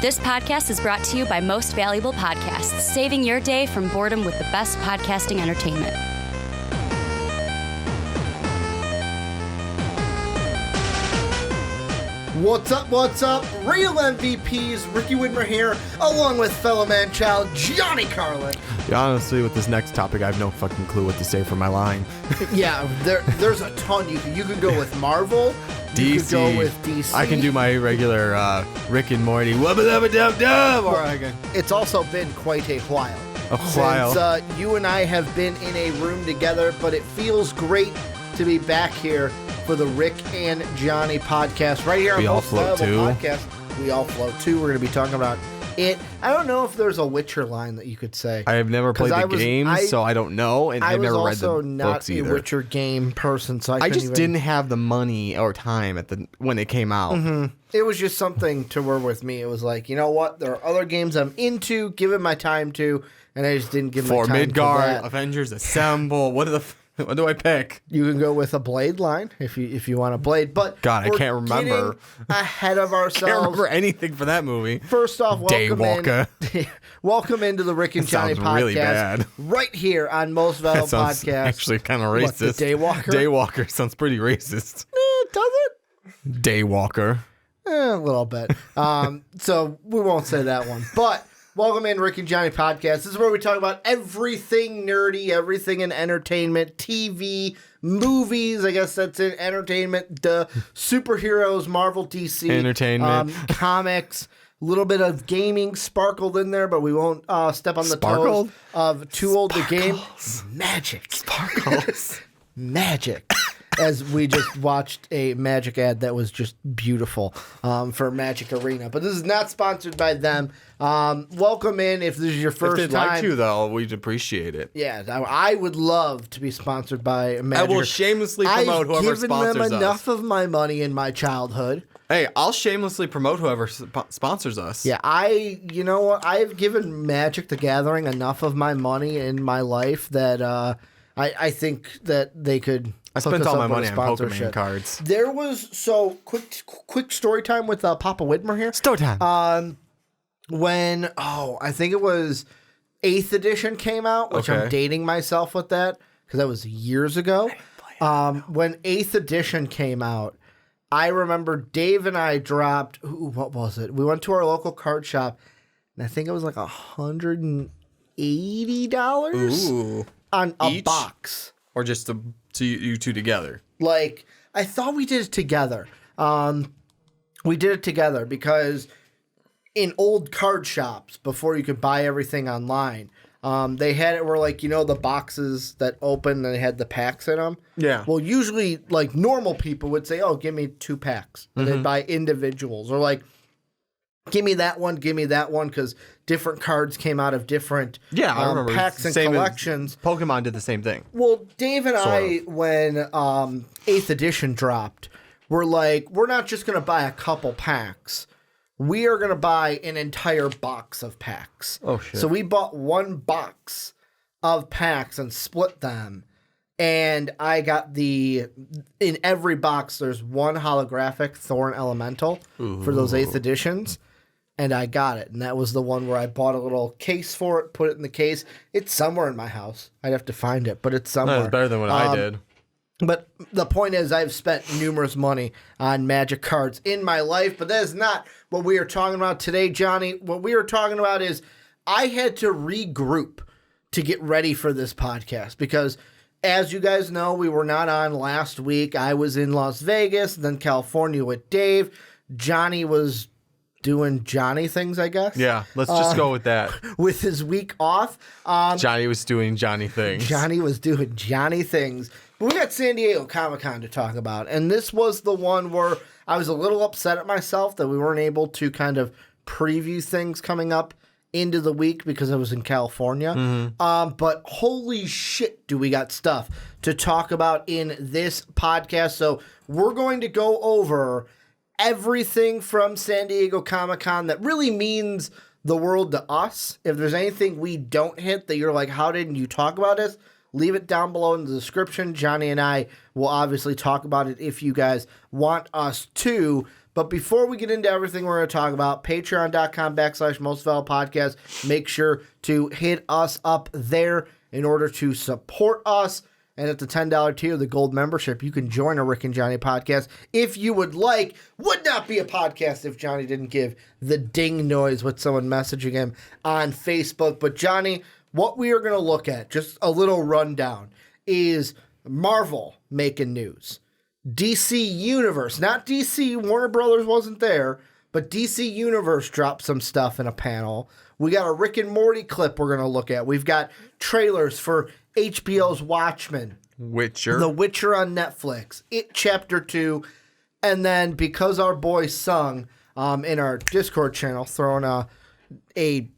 This podcast is brought to you by Most Valuable Podcasts, saving your day from boredom with the best podcasting entertainment. What's up, Real MVPs, Ricky Widmer here, along with fellow Manchild, Johnny Karlic. Yeah, honestly, with this next topic, I have no fucking clue what to say for my line. Yeah, there's a ton. You could go with Marvel, DC. You could go with DC. I can do my regular Rick and Morty, wubba-dubba-dub-dub, or I can... It's also been quite a while. Since you and I have been in a room together, but it feels great to be back here for the Rick and Johnny podcast right here on Most Valuable Podcast. We all float too. We're going to be talking about it. I don't know if there's a Witcher line that you could say. I have never played the game, so I don't know, and I've never read the books either. I was also not a Witcher game person, so I just didn't have the money or time when it came out. Mm-hmm. It was just something to work with me. It was like, you know what? There are other games I'm into, giving my time to, and I just didn't give my time to Midgard, that. Avengers Assemble. What do I pick? You can go with a Blade line if you want a Blade, but God, I can't remember. Ahead of ourselves. I can't remember anything for that movie. First off, welcome into the Rick and Johnny podcast. Really bad. Right here on Most Valuable Podcast. Actually, kind of racist. What, the Daywalker? Daywalker sounds pretty racist. Does it? Daywalker. A little bit. So we won't say that one, but. Welcome in Rick and Johnny Podcast. This is where we talk about everything nerdy, everything in entertainment, TV, movies. I guess that's in entertainment, superheroes, Marvel, DC. Entertainment. Comics, a little bit of gaming sprinkled in there, but we won't step on the toes of Too Old to Game. Magic. Sparkles. Magic. As we just watched a Magic ad that was just beautiful for Magic Arena. But this is not sponsored by them. Welcome in if this is your first time. If they'd like to, though, we'd appreciate it. Yeah, I would love to be sponsored by Magic. I will shamelessly promote whoever sponsors us. I've given them enough of my money in my childhood. Hey, I'll shamelessly promote whoever sponsors us. Yeah, you know what? I've given Magic the Gathering enough of my money in my life that I think that they could... I spent all my money on Pokemon cards. There was quick story time with Papa Widmer here. Story time. When I think it was 8th edition came out, which I'm dating myself with that because that was years ago. When 8th edition came out, I remember Dave and I dropped. What was it? We went to our local card shop, and I think it was like $180 on a box, or just you two together. Like, I thought we did it together. We did it together because in old card shops, before you could buy everything online, they had it where, like, the boxes that open and they had the packs in them. Yeah. Well, usually, like, normal people would say, oh, give me 2 packs. And they'd buy individuals. Or, like, give me that one, because different cards came out of different I remember. Packs and collections. Pokemon did the same thing. Well, Dave and I, when 8th edition dropped, we're like, we're not just going to buy a couple packs. We are going to buy an entire box of packs. Oh, shit. So we bought 1 box of packs and split them. And I got in every box, there's 1 holographic Thorn Elemental for those 8th editions. And I got it. And that was the one where I bought a little case for it, put it in the case. It's somewhere in my house. I'd have to find it, but it's somewhere. That's better than what I did. But the point is, I've spent numerous money on Magic cards in my life, but that is not what we are talking about today, Johnny. What we are talking about is I had to regroup to get ready for this podcast because, as you guys know, we were not on last week. I was in Las Vegas, then California with Dave. Johnny was doing Johnny things, I guess. Yeah, let's just go with that. With his week off. Johnny was doing Johnny things. Johnny was doing Johnny things. But we got San Diego Comic-Con to talk about. And this was the one where I was a little upset at myself that we weren't able to kind of preview things coming up into the week because I was in California. But holy shit, do we got stuff to talk about in this podcast. So we're going to go over everything from San Diego Comic-Con that really means the world to us. If there's anything we don't hit that you're like, how didn't you talk about this? Leave it down below in the description. Johnny and I will obviously talk about it if you guys want us to. But before we get into everything we're going to talk about, patreon.com/mostvaluablepodcast. Make sure to hit us up there in order to support us. And at the $10 tier, the gold membership, you can join a Rick and Johnny podcast if you would like. Would not be a podcast if Johnny didn't give the ding noise with someone messaging him on Facebook. But Johnny, what we are going to look at, just a little rundown, is Marvel making news. DC Universe, not DC, Warner Brothers wasn't there, but DC Universe dropped some stuff in a panel. We got a Rick and Morty clip we're going to look at. We've got trailers for HBO's Watchmen. The Witcher on Netflix. It Chapter 2. And then, because our boy Sung in our Discord channel, throwing a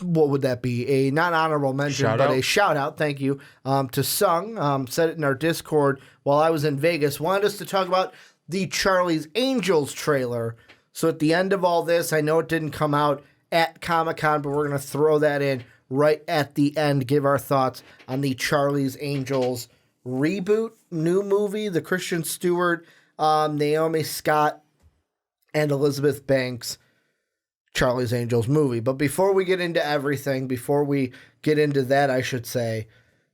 what would that be? A not honorable mention, a shout out. Thank you to Sung. Said it in our Discord while I was in Vegas. Wanted us to talk about the Charlie's Angels trailer. So at the end of all this, I know it didn't come out at Comic-Con, but we're going to throw that in right at the end. Give our thoughts on the Charlie's Angels reboot, new movie, the Kristen Stewart, Naomi Scott, and Elizabeth Banks Charlie's Angels movie. But before we get into everything, before we get into that, I should say,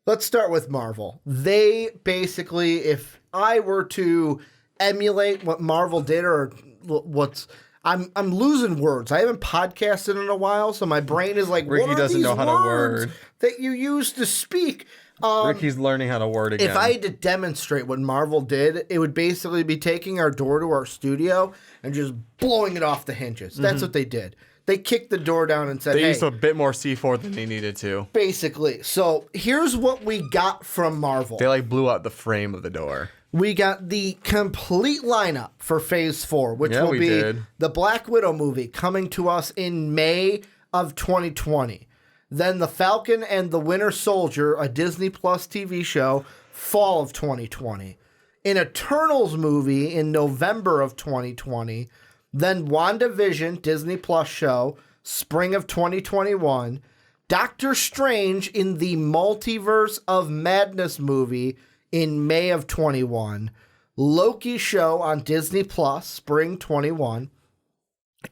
let's start with Marvel. They basically, if I were to emulate what Marvel did, or what's, I'm losing words. I haven't podcasted in a while, so my brain is like, Ricky what are doesn't these know how to word that you use to speak? Ricky's learning how to word again. If I had to demonstrate what Marvel did, it would basically be taking our door to our studio and just blowing it off the hinges. That's what they did. They kicked the door down and said, they used a bit more C4 than they needed to. Basically. So here's what we got from Marvel. They blew out the frame of the door. We got the complete lineup for Phase 4, which will be the Black Widow movie coming to us in May of 2020. Then The Falcon and the Winter Soldier, a Disney Plus TV show, fall of 2020. An Eternals movie in November of 2020. Then WandaVision, Disney Plus show, spring of 2021. Doctor Strange in the Multiverse of Madness movie in May of 21. Loki show on Disney Plus, spring 21.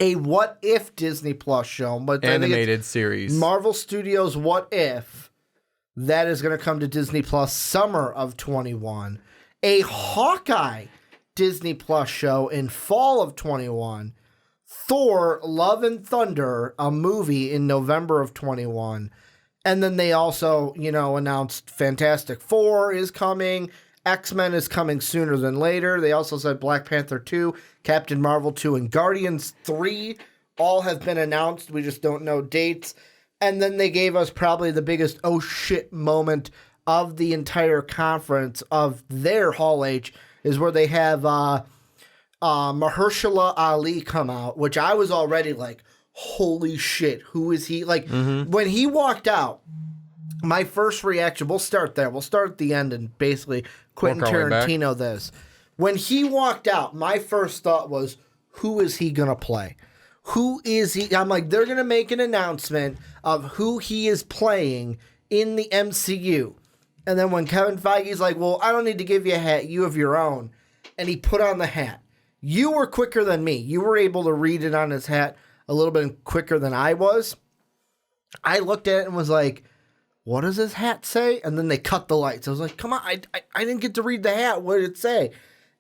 A What If Disney Plus show, but animated series. Marvel Studios What If, that is going to come to Disney Plus summer of 21. A Hawkeye Disney Plus show in fall of 21. Thor Love and Thunder, a movie in November of 21. And then they also, announced Fantastic Four is coming. X-Men is coming sooner than later. They also said Black Panther 2, Captain Marvel 2, and Guardians 3 all have been announced. We just don't know dates. And then they gave us probably the biggest oh shit moment of the entire conference of their Hall H is where they have Mahershala Ali come out, which I was already like, holy shit, who is he? When he walked out, my first reaction, we'll start there. We'll start at the end and basically Quentin Tarantino this. When he walked out, my first thought was, who is he going to play? Who is he? I'm like, they're going to make an announcement of who he is playing in the MCU. And then when Kevin Feige's like, well, I don't need to give you a hat. You have your own. And he put on the hat. You were quicker than me. You were able to read it on his hat a little bit quicker than I was. I looked at it and was like, what does his hat say? And then they cut the lights. I was like, come on, I didn't get to read the hat. What did it say?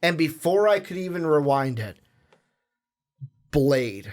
And before I could even rewind it, Blade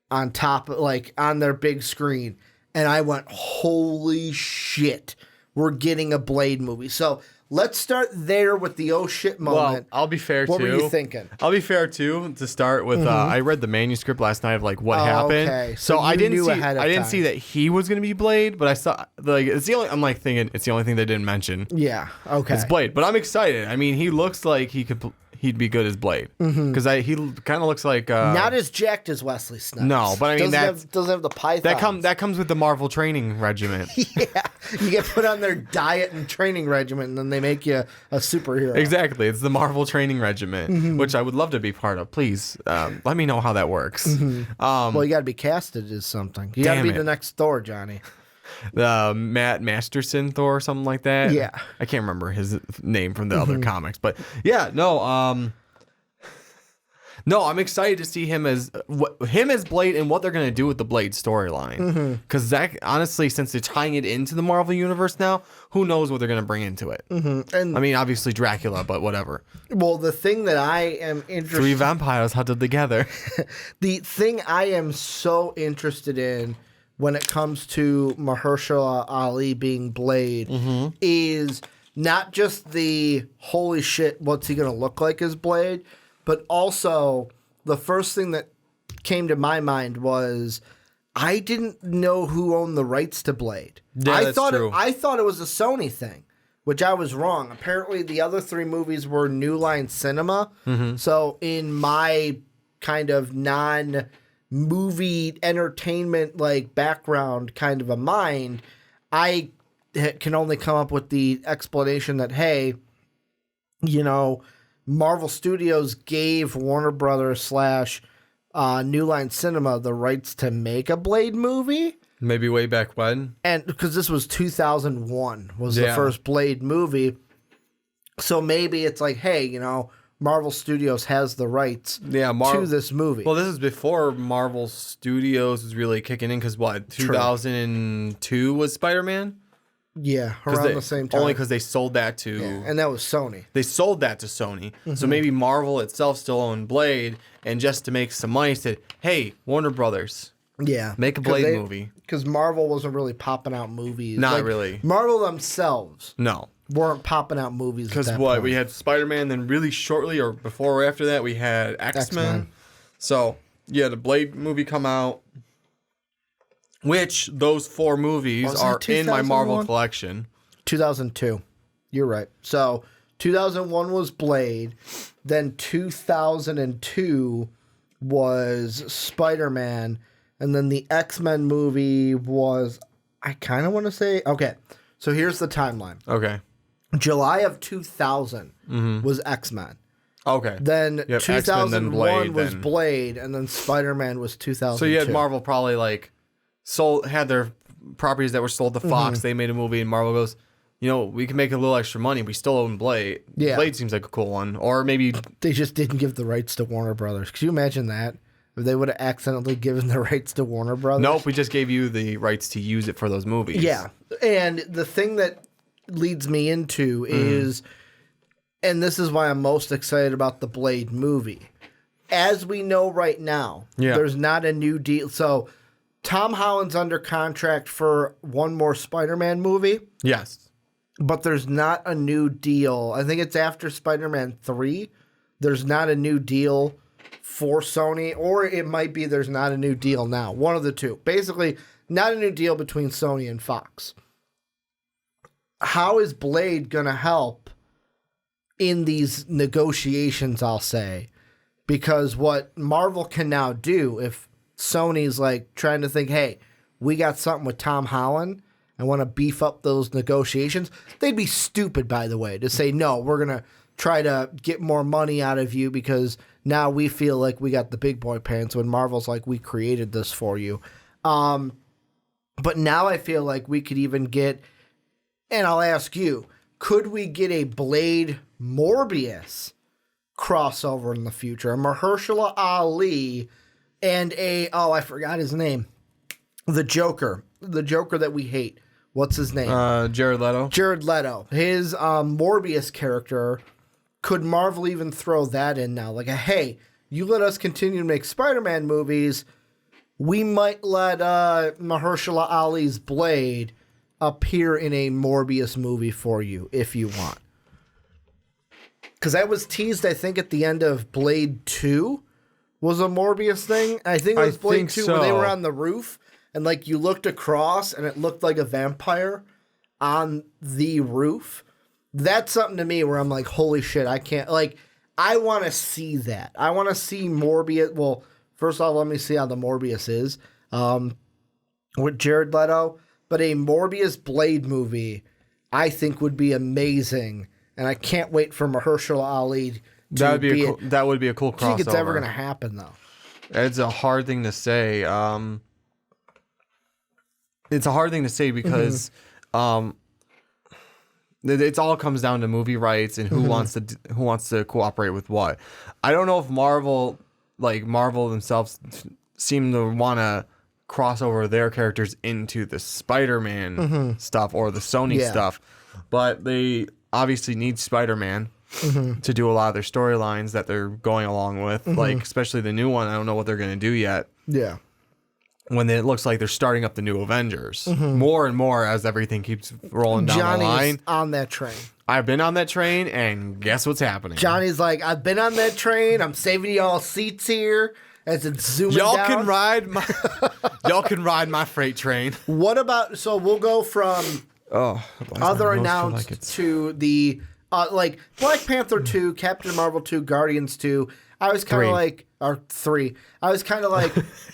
on top, on their big screen. And I went, holy shit, we're getting a Blade movie. So let's start there with the oh shit moment. Well, I'll be fair too. What were you thinking? I'll be fair too. To start with, I read the manuscript last night of what happened. Okay. So I didn't see that he was going to be Blade, but I saw it's the only. I'm thinking it's the only thing they didn't mention. Yeah. Okay. It's Blade, but I'm excited. I mean, he looks like he'd be good as Blade because he kind of looks like not as jacked as Wesley Snipes. No, but I mean doesn't have the python. That comes with the Marvel training regimen. Yeah, you get put on their diet and training regimen, and then they make you a superhero. Exactly, it's the Marvel training regimen, which I would love to be part of. Please, let me know how that works. Well, you got to be casted as something. You got to be the next Thor, Johnny. Matt Masterson Thor or something like that. Yeah, I can't remember his name from the other comics, but yeah, no. No, I'm excited to see him as Blade and what they're going to do with the Blade storyline. Because that, honestly, since they're tying it into the Marvel Universe now, who knows what they're going to bring into it. And I mean, obviously Dracula, but whatever. Well, the thing that I am interested... 3 vampires huddled together. The thing I am so interested in when it comes to Mahershala Ali being Blade is not just the holy shit, what's he going to look like as Blade, but also the first thing that came to my mind was I didn't know who owned the rights to Blade. Yeah, that's true. I thought it was a Sony thing, which I was wrong. Apparently, the other 3 movies were New Line Cinema. So in my kind of non-movie entertainment like background kind of a mind, I can only come up with the explanation that, hey, you know, Marvel Studios gave Warner Brothers / New Line Cinema the rights to make a Blade movie. Maybe way back when. And because this was 2001 was the first Blade movie. So maybe it's like, hey, you know, Marvel Studios has the rights to this movie. Well, this is before Marvel Studios was really kicking in because what, 2002 was Spider-Man? Yeah, around the same time. Only because they sold that to... Yeah, and that was Sony. They sold that to Sony. So maybe Marvel itself still owned Blade, and just to make some money said, hey, Warner Brothers, make a Blade movie. Because Marvel wasn't really popping out movies. Not really. Marvel themselves weren't popping out movies at that point. Because we had Spider-Man, then really shortly, or before or after that, we had X-Men. So, yeah, the Blade movie come out. Which those 4 movies are in my Marvel collection. 2002. You're right. So 2001 was Blade. Then 2002 was Spider-Man. And then the X-Men movie was, I kind of want to say, okay. So here's the timeline. Okay. July of 2000 was X-Men. Okay. Then 2001 was Blade. And then Spider-Man was 2002. So you had Marvel probably like... had their properties that were sold to Fox. They made a movie, and Marvel goes, you know, we can make a little extra money. We still own Blade. Yeah. Blade seems like a cool one. Or maybe... They just didn't give the rights to Warner Brothers. Could you imagine that? If they would have accidentally given the rights to Warner Brothers? Nope, we just gave you the rights to use it for those movies. Yeah. And the thing that leads me into is, and this is why I'm most excited about the Blade movie. As we know right now, there's not a new deal. So... Tom Holland's under contract for one more Spider-Man movie. Yes. But there's not a new deal. I think it's after Spider-Man 3. There's not a new deal for Sony. Or it might be there's not a new deal now. One of the two. Basically, not a new deal between Sony and Fox. How is Blade going to help in these negotiations, I'll say? Because what Marvel can now do, if Sony's like trying to think, hey, we got something with Tom Holland and want to beef up those negotiations. They'd be stupid, by the way, to say, no, we're going to try to get more money out of you because now we feel like we got the big boy pants when Marvel's like, we created this for you. But now I feel like we could even get, and I'll ask you, could we get a Blade Morbius crossover in the future? A Mahershala Ali and I forgot his name. The Joker that we hate. What's his name? Jared Leto. Jared Leto. His Morbius character. Could Marvel even throw that in now? Like, hey, you let us continue to make Spider-Man movies. We might let Mahershala Ali's Blade appear in a Morbius movie for you if you want. Because that was teased, I think, at the end of Blade 2. Was a Morbius thing? I think it was Blade 2 when they were on the roof and like you looked across and it looked like a vampire on the roof. That's something to me where I'm like, holy shit, I can't, like, I want to see that. I want to see Morbius. Well, first off, let me see how the Morbius is with Jared Leto. But a Morbius Blade movie, I think would be amazing. And I can't wait for Mahershala Ali that would be a cool crossover. I think it's ever going to happen, though. It's a hard thing to say. It's a hard thing to say because it all comes down to movie rights and who wants to cooperate with what. I don't know if Marvel like Marvel themselves seem to want to cross over their characters into the Spider-Man stuff or the Sony stuff, but they obviously need Spider-Man to do a lot of their storylines that they're going along with, like especially the new one. I don't know what they're going to do yet. Yeah. When it looks like they're starting up the new Avengers more and more as everything keeps rolling down the line. Johnny's on that train. I've been on that train, and guess what's happening? Johnny's like, I've been on that train. I'm saving y'all seats here as it's zooming Y'all down. Y'all can ride my freight train. What about, so we'll go from other announced to the, like Black Panther 2, Captain Marvel 2, Guardians 2. I was kind of like, or 3. I was kind of like,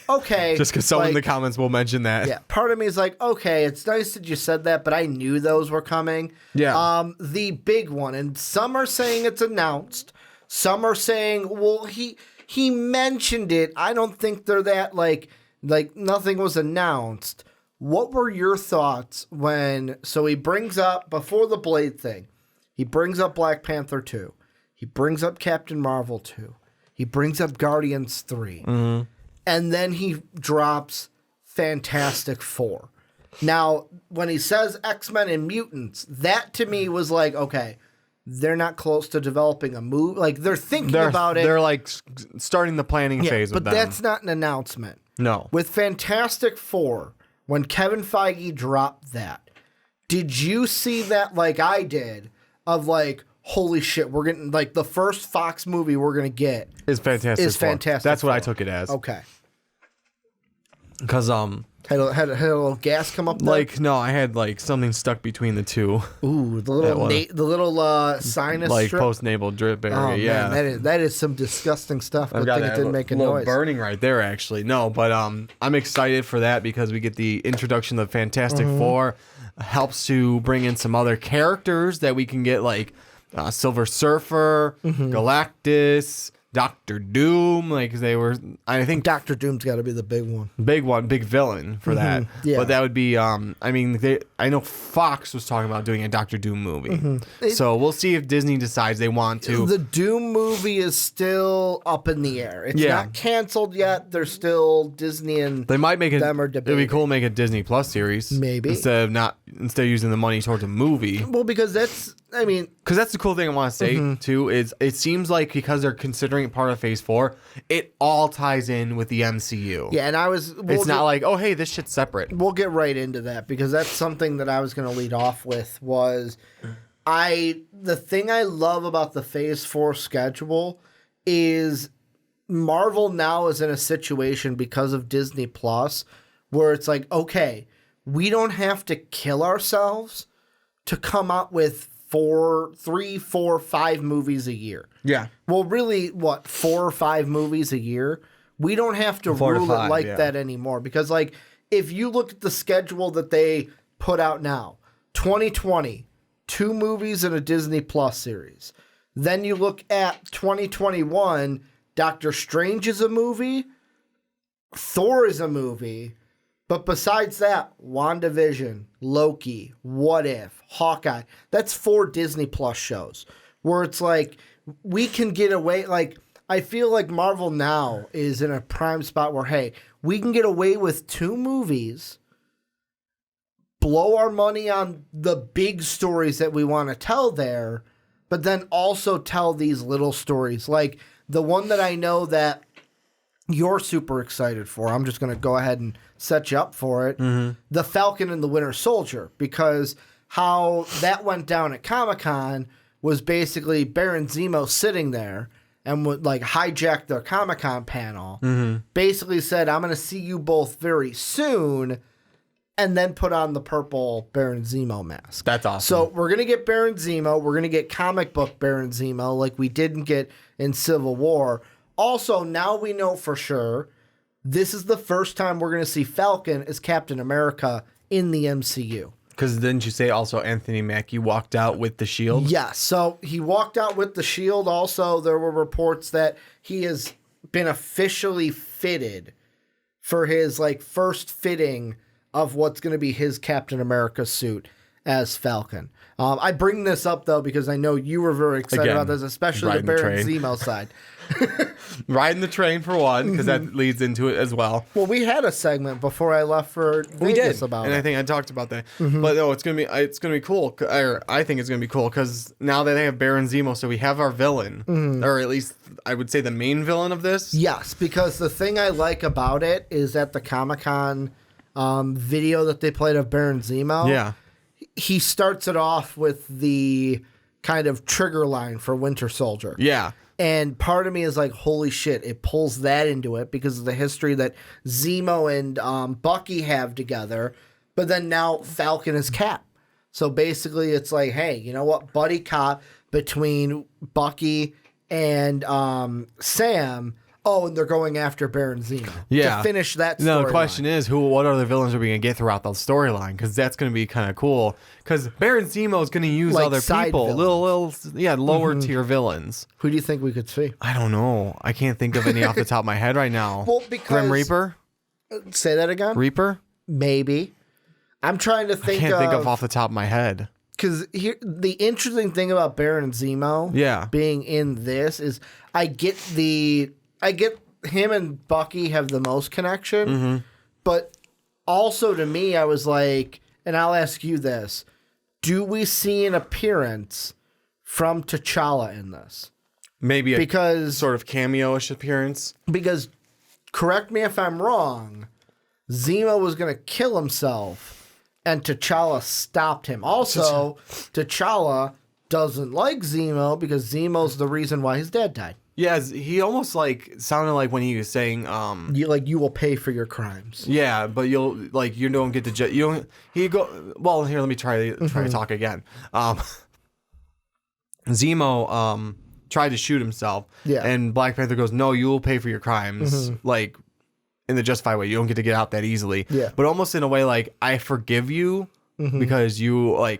okay. Just because someone in the comments will mention that. Yeah. Part of me is like, okay, it's nice that you said that, but I knew those were coming. Yeah. The big one, and some are saying it's announced. Some are saying, well, he mentioned it. I don't think they're that like nothing was announced. What were your thoughts when, so he brings up, before the Blade thing, he brings up Black Panther 2. He brings up Captain Marvel 2. He brings up Guardians 3. And then he drops Fantastic Four. Now, when he says X-Men and Mutants, that to me was like, okay, they're not close to developing a movie. Like, they're thinking about it. They're like starting the planning phase with them. But that's not an announcement. No. With Fantastic Four, when Kevin Feige dropped that, did you see that like I did of like, holy shit, we're getting, like, the first Fox movie we're going to get is Fantastic. That's what I took it as. Okay. Because, had a little gas come up there? like, no, I had, like, something stuck between the two. Ooh, the little sinus like, strip? post-nasal drip area, Oh, yeah. man, that is some disgusting stuff. Good thing it didn't make a little noise. burning right there, actually. No, but I'm excited for that because we get the introduction of Fantastic Four. Helps to bring in some other characters that we can get, like, Silver Surfer, Galactus, Doctor Doom, like they were. I think Doctor Doom's got to be the big one. Big villain for that. Yeah. But that would be. I mean, I know Fox was talking about doing a Doctor Doom movie, so we'll see if Disney decides they want to. The Doom movie is still up in the air. It's not canceled yet. They're still Disney and they might make it. Them are It'd debating. be cool to make a Disney Plus series, Maybe. instead of using the money towards a movie. Well, because that's. I mean, because that's the cool thing I want to say too is it seems like because they're considering it part of Phase 4, it all ties in with the MCU. yeah, and It's not like, oh hey, this shit's separate. We'll get right into that because that's something that I was going to lead off with was the thing I love about the Phase 4 schedule is Marvel now is in a situation because of Disney Plus where it's like, okay, we don't have to kill ourselves to come out with 3, 4, 5 movies a year. Yeah. Well, really, 4 or 5 movies a year? We don't have to 4 to rule 5, it like that anymore. Because, like, if you look at the schedule that they put out now, 2020, 2 movies and a Disney Plus series. Then you look at 2021, Doctor Strange is a movie, Thor is a movie, but besides that, WandaVision, Loki, What If, Hawkeye, that's 4 Disney Plus shows where it's like we can get away. Like, I feel like Marvel now is in a prime spot where, hey, we can get away with 2 movies, blow our money on the big stories that we want to tell there, but then also tell these little stories. Like the one that I know that you're super excited for. I'm just going to go ahead and set you up for it. The Falcon and the Winter Soldier, because how that went down at Comic-Con was basically Baron Zemo sitting there and would like hijack their Comic-Con panel, basically said, I'm going to see you both very soon, and then put on the purple Baron Zemo mask. That's awesome. So we're going to get Baron Zemo. We're going to get comic book Baron Zemo like we didn't get in Civil War. Also, now we know for sure this is the first time we're going to see Falcon as Captain America in the MCU. Because didn't you say also Anthony Mackie walked out with the shield? Yeah, so he walked out with the shield. Also, there were reports that he has been officially fitted for his like first fitting of what's going to be his Captain America suit. as Falcon. I bring this up, though, because I know you were very excited about this, especially the Baron Zemo side. Riding the train for one, because that leads into it as well. Well, we had a segment before I left for Vegas about and it. I think I talked about that. But no, it's gonna be cool. Or I think it's gonna be cool because now that they have Baron Zemo, so we have our villain, or at least I would say the main villain of this. Yes, because the thing I like about it is that the Comic-Con video that they played of Baron Zemo. Yeah. He starts it off with the kind of trigger line for Winter Soldier. Yeah. And part of me is like, holy shit, it pulls that into it because of the history that Zemo and Bucky have together. But then now Falcon is Cap. So basically it's like, hey, you know what? Buddy cop between Bucky and Sam. Oh, and they're going after Baron Zemo to finish that storyline. No, the question is, what other villains are we going to get throughout the storyline? Because that's going to be kind of cool. Because Baron Zemo is going to use other people. Lower tier villains. Who do you think we could see? I don't know. I can't think of any off the top of my head right now. Well, because... Grim Reaper? Say that again? Reaper? Maybe. I'm trying to think I can't think of off the top of my head. Because the interesting thing about Baron Zemo being in this is I get him and Bucky have the most connection, but also to me, I was like, and I'll ask you this, do we see an appearance from T'Challa in this? Maybe sort of cameo-ish appearance. Because, correct me if I'm wrong, Zemo was going to kill himself, and T'Challa stopped him. Also, T'Challa doesn't like Zemo because Zemo's the reason why his dad died. Yeah, he almost sounded like when he was saying, you will pay for your crimes. Yeah, but you don't get to well, here, let me try to talk again. Zemo tried to shoot himself. Yeah. And Black Panther goes, "No, you will pay for your crimes." Like in the justified way. You don't get to get out that easily. Yeah. But almost in a way like, I forgive you because you're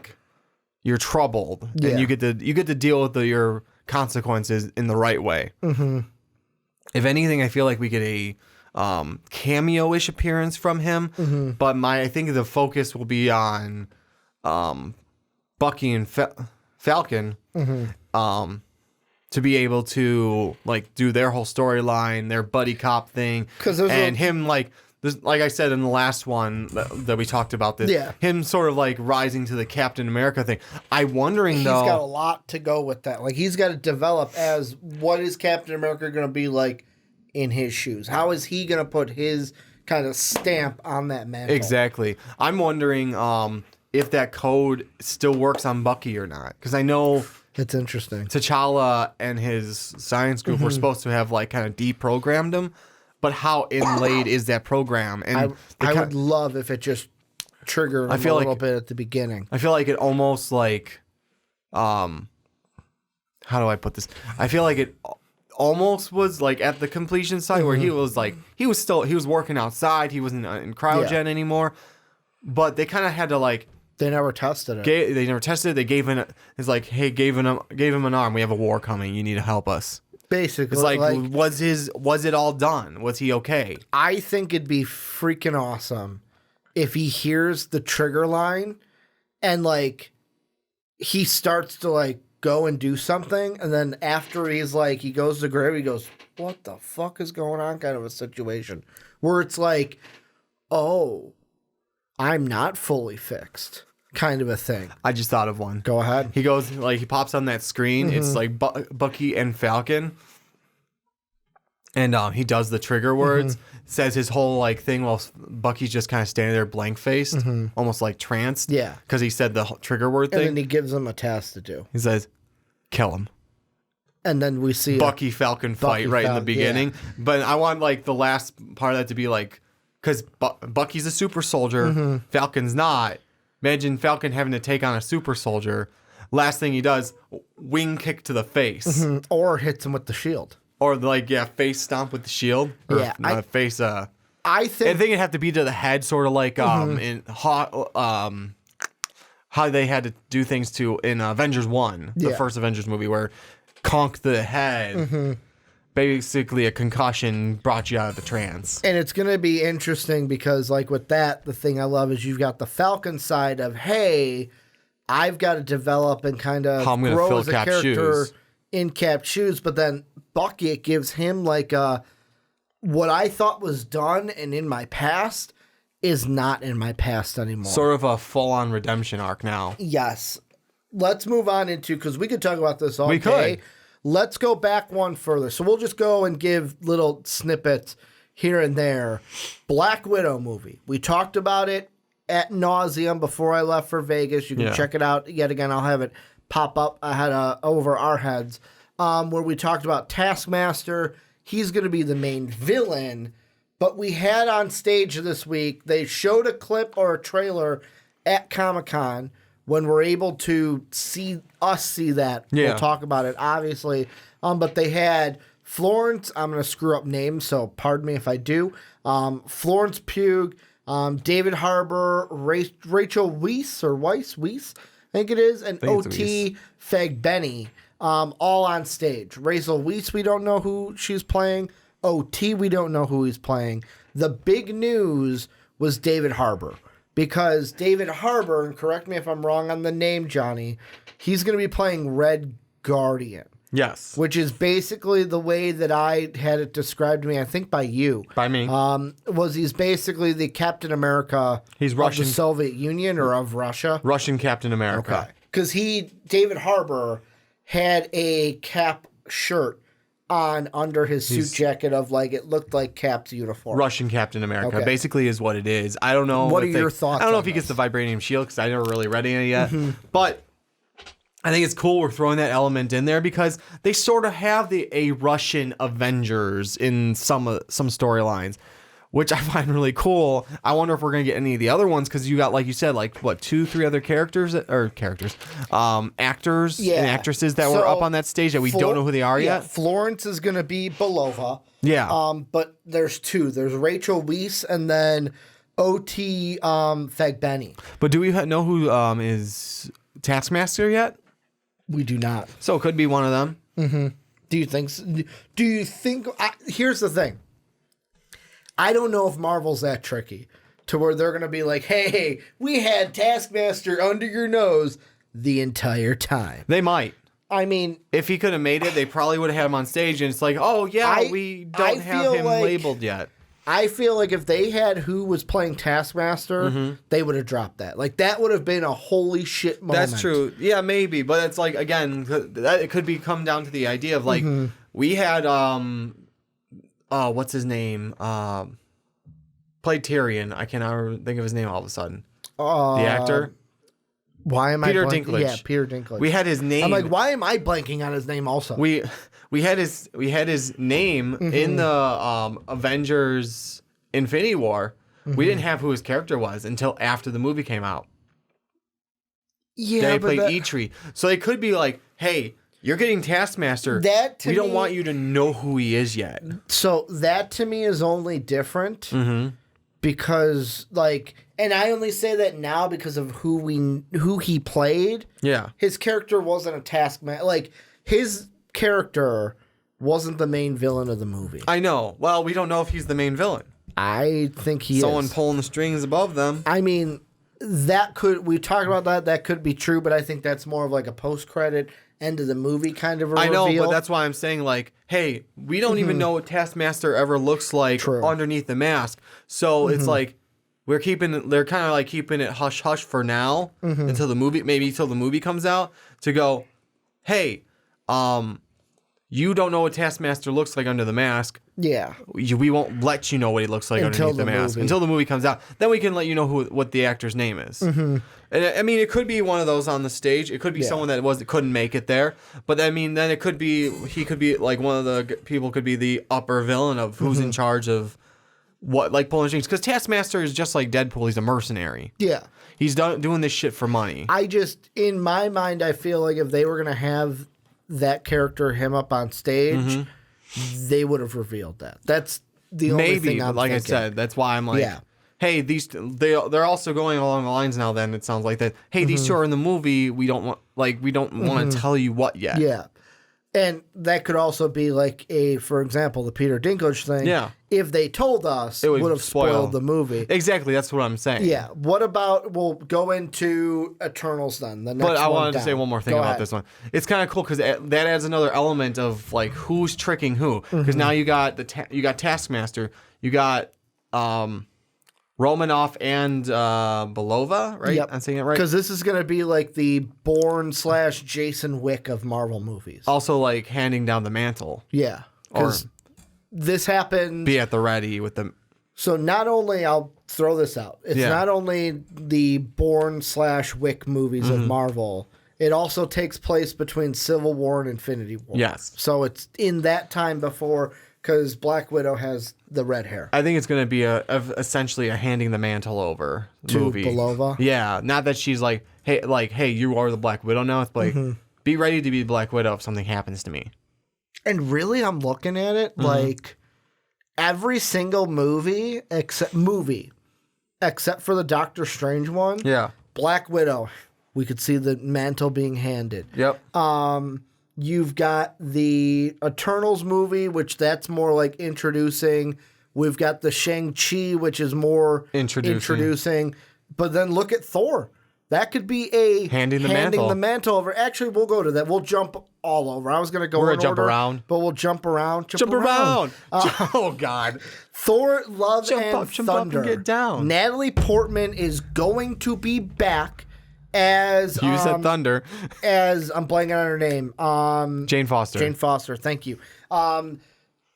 troubled and you get to deal with your consequences in the right way. If anything, I feel like we get a cameo-ish appearance from him, but I think the focus will be on Bucky and Falcon to be able to do their whole storyline, their buddy cop thing, and him like I said in the last one that we talked about this, him sort of rising to the Captain America thing. I'm wondering though. He's got a lot to go with that. He's got to develop as what is Captain America going to be like in his shoes? How is he going to put his kind of stamp on that mantle? Exactly. I'm wondering if that code still works on Bucky or not. Because I know it's interesting. T'Challa and his science group were supposed to have kind of deprogrammed him. But how inlaid is that program? And I would love if it just triggered a little bit at the beginning. I feel like it almost how do I put this? I feel like it almost was at the completion side where he was he was working outside. He wasn't in cryogen anymore. But they kind of had to they never tested it. They never tested it. They gave him gave him an arm. We have a war coming. You need to help us. Basically, it's was it all done? Was he okay? I think it'd be freaking awesome if he hears the trigger line and he starts to go and do something, and then after he's he goes to grave, he goes, "What the fuck is going on?" Kind of a situation where it's oh, I'm not fully fixed. Kind of a thing. I just thought of one. Go ahead. He goes, he pops on that screen. It's Bucky and Falcon. And he does the trigger words, says his whole thing while Bucky's just kind of standing there blank-faced, almost tranced. Yeah. Because he said the trigger word thing. And then he gives him a task to do. He says, kill him. And then we see Bucky Falcon fight in the beginning. Yeah. But I want the last part of that to be because Bucky's a super soldier, Falcon's not. Imagine Falcon having to take on a super soldier. Last thing he does, wing kick to the face. Or hits him with the shield. Or face stomp with the shield. Or face I think it'd have to be to the head, sort of in how they had to do things in Avengers 1, the first Avengers movie, where conk the head. Basically a concussion brought you out of the trance. And it's going to be interesting because with that, the thing I love is you've got the Falcon side of, hey, I've got to develop and kind of How I'm gonna grow fill as a Cap's character shoes. in Cap's shoes. But then Bucket gives him like what I thought was done and in my past is not in my past anymore. Sort of a full-on redemption arc now. Yes. Let's move on into, because we could talk about this all We day. could. Let's go back one further. So we'll just go and give little snippets here and there. Black Widow movie. We talked about it at nauseum before I left for Vegas. You can check it out yet again. I'll have it pop up ahead over our heads, where we talked about Taskmaster. He's going to be the main villain. But we had on stage this week, they showed a clip or a trailer at Comic-Con when we're able to see that. Yeah. We'll talk about it, obviously. But they had Florence, I'm going to screw up names, so pardon me if I do. Florence Pugh, David Harbour, Rachel Weisz, I think it is, and O.T. Fagbenny, all on stage. Rachel Weisz, we don't know who she's playing. O.T., we don't know who he's playing. The big news was David Harbour, because David Harbour, and correct me if I'm wrong on the name, Johnny, he's going to be playing Red Guardian. Yes. Which is basically the way that I had it described to me, I think by you. By me. Was he's basically the Captain America He's of Russian. the Soviet Union or of Russia. Russian Captain America. Okay. Because David Harbour had a Cap shirt on under his suit jacket of like, it looked like Cap's uniform. Russian Captain America. Okay. Basically is what it is. I don't know. What are your thoughts I don't know on if he gets this? the vibranium shield because I never really read any yet. But I think it's cool we're throwing that element in there because they sort of have a Russian Avengers in some storylines, which I find really cool. I wonder if we're gonna get any of the other ones because you got, like you said, like what, 2-3 other actors actors and actresses that were up on that stage that we don't know who they are yet. Florence is gonna be Belova. Yeah. But there's two. There's Rachel Weisz and then O.T. Fagbenny. But do we know who is Taskmaster yet? We do not. So it could be one of them. Do you think? Here's the thing. I don't know if Marvel's that tricky to where they're going to be like, hey, we had Taskmaster under your nose the entire time. They might. I mean, If he could have made it, they probably would have had him on stage, and it's like, oh, yeah, we don't have him labeled yet. I feel like if they had who was playing Taskmaster, they would have dropped that. Like, that would have been a holy shit moment. That's true. Yeah, maybe. But it's like, again, it could come down to the idea of, like, we had, what's his name? Played Tyrion. I cannot think of his name all of a sudden. The actor. Why am Peter I blanking? Dinklage. Yeah, Peter Dinklage. We had his name. I'm like, why am I blanking on his name also? We had his name in the Avengers Infinity War. We didn't have who his character was until after the movie came out. Yeah, They played Eitri. So it could be like, hey, you're getting Taskmaster. To we don't me- want you to know who he is yet. So that to me is only different because, like, and I only say that now because of who he played. Yeah. His character wasn't a Taskmaster. Like, his character wasn't the main villain of the movie. I know. Well, we don't know if he's the main villain. I think he Someone is. pulling the strings above them. I mean, we talked about that. That could be true, but I think that's more of like a post-credit end of the movie kind of a reveal. I know, but that's why I'm saying, like, hey, we don't even know what Taskmaster ever looks like underneath the mask. So it's like they're kind of like keeping it hush hush for now until the movie comes out to go, hey, you don't know what Taskmaster looks like under the mask. Yeah. We won't let you know what he looks like underneath the mask until the movie comes out. Then we can let you know what the actor's name is. And I mean, it could be one of those on the stage. It could be someone that couldn't make it there. But I mean, then he could be like one of the people could be the upper villain of who's in charge of what, like pulling strings. Because Taskmaster is just like Deadpool. He's a mercenary. Yeah. He's doing this shit for money. In my mind, I feel like if they were going to have that character, him up on stage, they would have revealed that. That's the only thing I'm like thinking. I said, that's why I'm like, hey, they're also going along the lines now. Then it sounds like that. Hey, these two are in the movie. We don't want to tell you what yet. Yeah. And that could also be like for example, the Peter Dinklage thing. Yeah. If they told us, it would have spoiled the movie. Exactly. That's what I'm saying. Yeah. What about, we'll go into Eternals then. But I wanted to say one more thing about this one. It's kind of cool because that adds another element of like who's tricking who. Because now you got you got Taskmaster, you got Romanoff and Belova, right? Yep. I'm saying it right. Because this is going to be like the Bourne/Jason Wick of Marvel movies. Also, like handing down the mantle. Yeah. Because this happened. Be at the ready with them. So not only, I'll throw this out, it's not only the Bourne/Wick movies of Marvel, it also takes place between Civil War and Infinity War. Yes. So it's in that time before, because Black Widow has the red hair. I think it's going to be essentially a handing the mantle over To movie. Belova? Yeah. Not that she's like, hey, you are the Black Widow now. It's like, be ready to be Black Widow if something happens to me. And really, I'm looking at it like every single movie except for the Doctor Strange one. Yeah. Black Widow, we could see the mantle being handed. Yep. You've got the Eternals movie, which that's more like introducing. We've got the Shang-Chi, which is more introducing. But then look at Thor. That could be a handing the mantle over. Actually, we'll go to that. We'll jump all over. I was going to go in jump order, around. but we'll jump around. Jump around. Oh, God. Thor, Love, jump and up, jump Thunder. Up and get down. Natalie Portman is going to be back as... You said Thunder. As, I'm blanking on her name. Jane Foster. Jane Foster, thank you.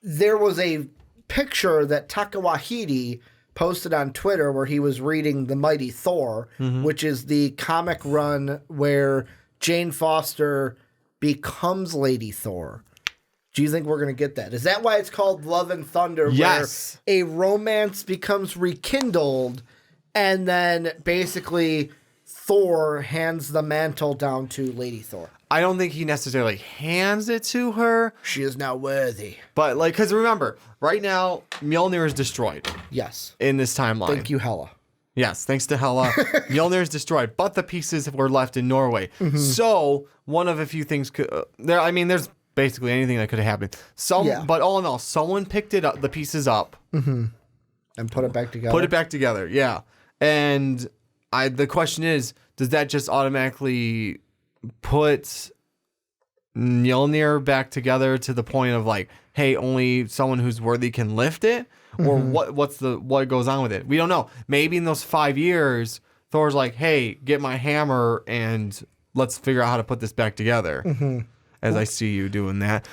There was a picture that Taika Waititi posted on Twitter where he was reading The Mighty Thor, which is the comic run where Jane Foster becomes Lady Thor. Do you think we're going to get that? Is that why it's called Love and Thunder? Yes. Where a romance becomes rekindled and then basically Thor hands the mantle down to Lady Thor. I don't think he necessarily hands it to her. She is now worthy. But, like, because remember, right now, Mjolnir is destroyed. Yes. In this timeline. Thank you, Hela. Yes, thanks to Hela. Mjolnir is destroyed, but the pieces were left in Norway. So, one of a few things could... there's basically anything that could have happened. But all in all, someone picked it up, the pieces up. And put it back together. Yeah. And the question is, does that just automatically put Mjolnir back together to the point of like, hey, only someone who's worthy can lift it? Or what goes on with it? We don't know. Maybe in those 5 years, Thor's like, hey, get my hammer and let's figure out how to put this back together. As I see you doing that.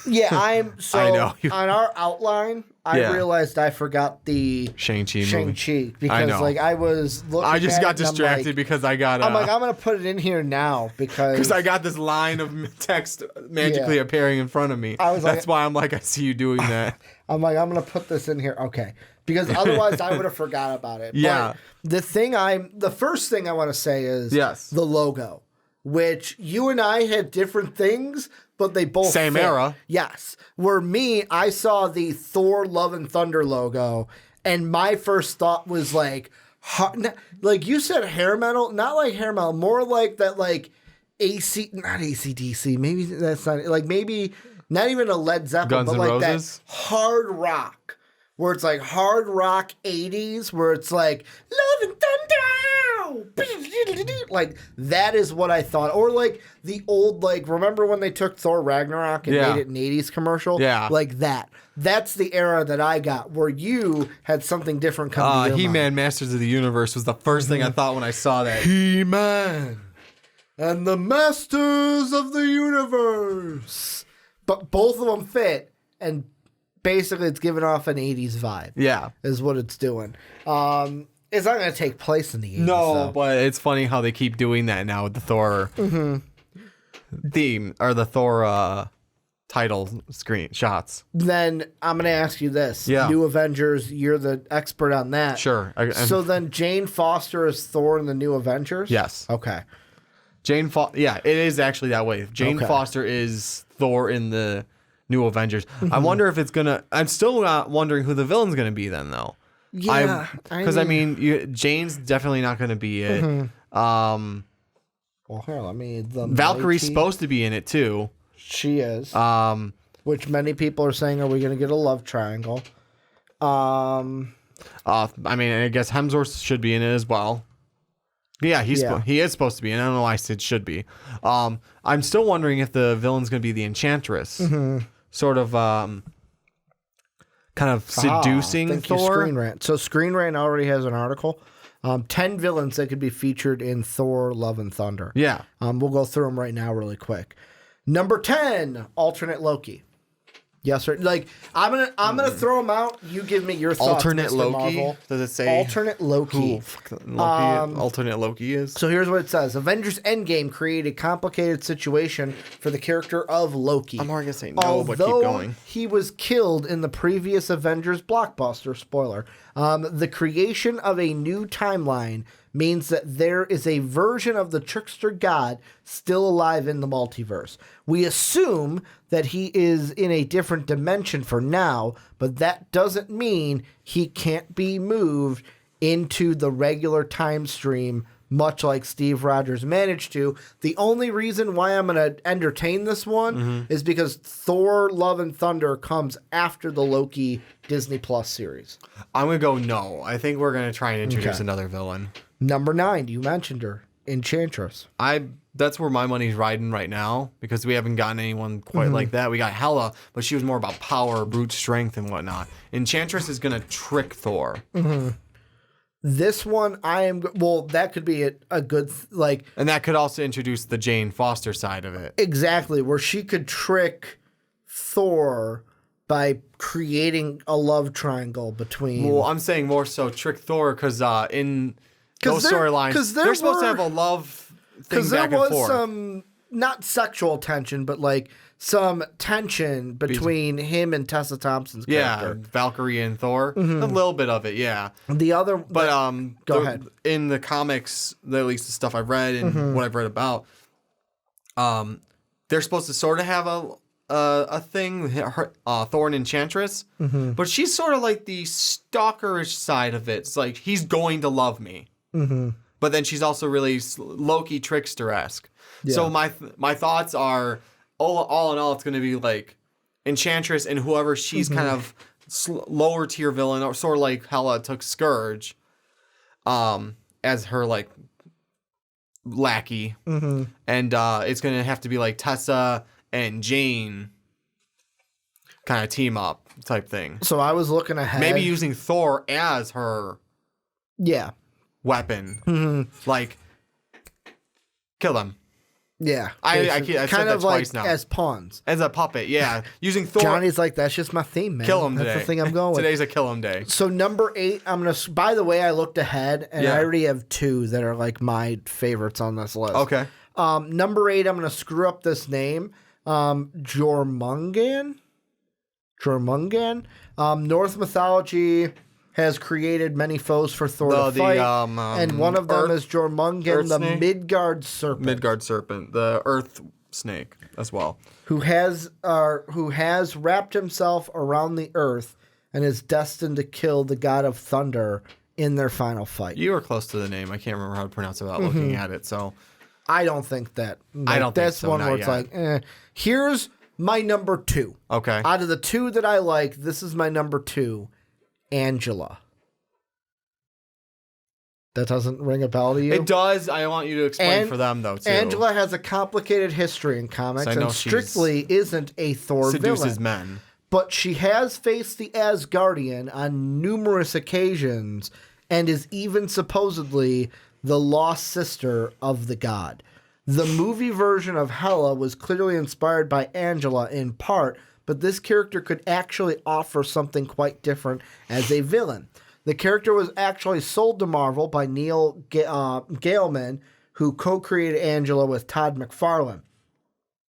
Yeah, I know. On our outline, I realized I forgot the Shang-Chi movie. Because like I was looking I just at got it distracted like, because I got I'm going to put it in here now because I got this line of text magically appearing in front of me. That's why I'm like, I see you doing that. I'm like, I'm going to put this in here. Okay. Because otherwise I would have forgot about it. Yeah. But the first thing I want to say is the logo. Which you and I had different things, but they both same fit. era. Yes. Where I saw the Thor Love and Thunder logo, and my first thought was like you said hair metal, not like hair metal, more like that not AC/DC, maybe that's not like maybe not even a Led Zeppelin, Guns but N' like Roses? that hard rock, where it's like hard rock 80s, where it's like Love and Thunder. Like that is what I thought, or like the old remember when they took Thor Ragnarok and made it an 80s commercial? Yeah, like that. That's the era that I got. Where you had something different come to your He-Man mind. Masters of the Universe was the first thing I thought when I saw that. He-Man and the Masters of the Universe, but both of them fit, and basically it's giving off an 80s vibe. Yeah, is what it's doing. It's not going to take place in the 80s. No, though. but it's funny how they keep doing that now with the Thor theme or the Thor title screen shots. Then I'm going to ask you this. Yeah. New Avengers, you're the expert on that. Sure. So then Jane Foster is Thor in the New Avengers? Yes. Okay. Yeah, it is actually that way. Jane Foster is Thor in the New Avengers. I wonder if it's going to... I'm still not wondering who the villain's going to be then, though. Yeah, because Jane's definitely not going to be it. Well, here, let me. Valkyrie's supposed to be in it too. She is. Which many people are saying, are we going to get a love triangle? I mean, I guess Hemsworth should be in it as well. Yeah, he is supposed to be, and I don't know why I said should be. I'm still wondering if the villain's going to be the Enchantress, sort of, kind of seducing Thor. Screen Rant. So Screen Rant already has an article. 10 villains that could be featured in Thor: Love and Thunder. Yeah, we'll go through them right now, really quick. Number 10, alternate Loki. Yes, sir. Like I'm gonna throw them out. You give me your thoughts. Alternate Mr. Loki. Marvel. Does it say alternate Loki? Alternate Loki is. So here's what it says: Avengers Endgame created a complicated situation for the character of Loki. I'm already gonna say no, but keep going. He was killed in the previous Avengers blockbuster. Spoiler. The creation of a new timeline means that there is a version of the trickster god still alive in the multiverse. We assume that he is in a different dimension for now, but that doesn't mean he can't be moved into the regular time stream, much like Steve Rogers managed to. The only reason why I'm going to entertain this one is because Thor: Love and Thunder comes after the Loki Disney Plus series. I'm going to go no. I think we're going to try and introduce another villain. Number 9, you mentioned her, Enchantress. That's where my money's riding right now because we haven't gotten anyone quite like that. We got Hela, but she was more about power, brute strength, and whatnot. Enchantress is going to trick Thor. This one, that could be a good, And that could also introduce the Jane Foster side of it. Exactly, where she could trick Thor by creating a love triangle between... Well, I'm saying more so trick Thor because in those storylines, they're supposed to have a love thing back and forth. Because there was some, not sexual tension, but some tension between him and Tessa Thompson's character. Yeah, Valkyrie and Thor. A little bit of it, yeah. The other... But go ahead. In the comics, at least the stuff I've read and what I've read about, they're supposed to sort of have a thing, Thor and Enchantress, but she's sort of like the stalkerish side of it. It's like, he's going to love me. But then she's also really Loki trickster-esque. Yeah. So my thoughts are, all in all, it's going to be like Enchantress and whoever she's kind of lower tier villain, or sort of like Hela took Scourge as her lackey. And it's going to have to be like Tessa and Jane kind of team up type thing. So I was looking ahead. Maybe using Thor as her weapon. Kill them. Yeah. I said that twice now. As pawns. As a puppet, yeah. Using Thor. Johnny's like, that's just my theme, man. Kill him today. That's the thing I'm going with. Today's a kill him day. So number 8, I'm going to... By the way, I looked ahead, and I already have 2 that are my favorites on this list. Okay. Number 8, I'm going to screw up this name. Jormungand? Norse mythology has created many foes for Thor to fight, and one of them is Jormungand, the Midgard serpent. Midgard serpent, the Earth snake as well. Who has wrapped himself around the Earth and is destined to kill the god of thunder in their final fight. You were close to the name. I can't remember how to pronounce it without looking at it, so... I don't think that. I don't think That's so, one where it's Here's my number 2. Okay. Out of the 2 that I like, this is my number 2. Angela. That doesn't ring a bell to you? It does. I want you to explain for them, though, too. Angela has a complicated history in comics and strictly isn't a Thor villain. Seduces men. But she has faced the Asgardian on numerous occasions and is even supposedly the lost sister of the god. The movie version of Hela was clearly inspired by Angela in part, but this character could actually offer something quite different as a villain. The character was actually sold to Marvel by Neil Gaiman, who co-created Angela with Todd McFarlane.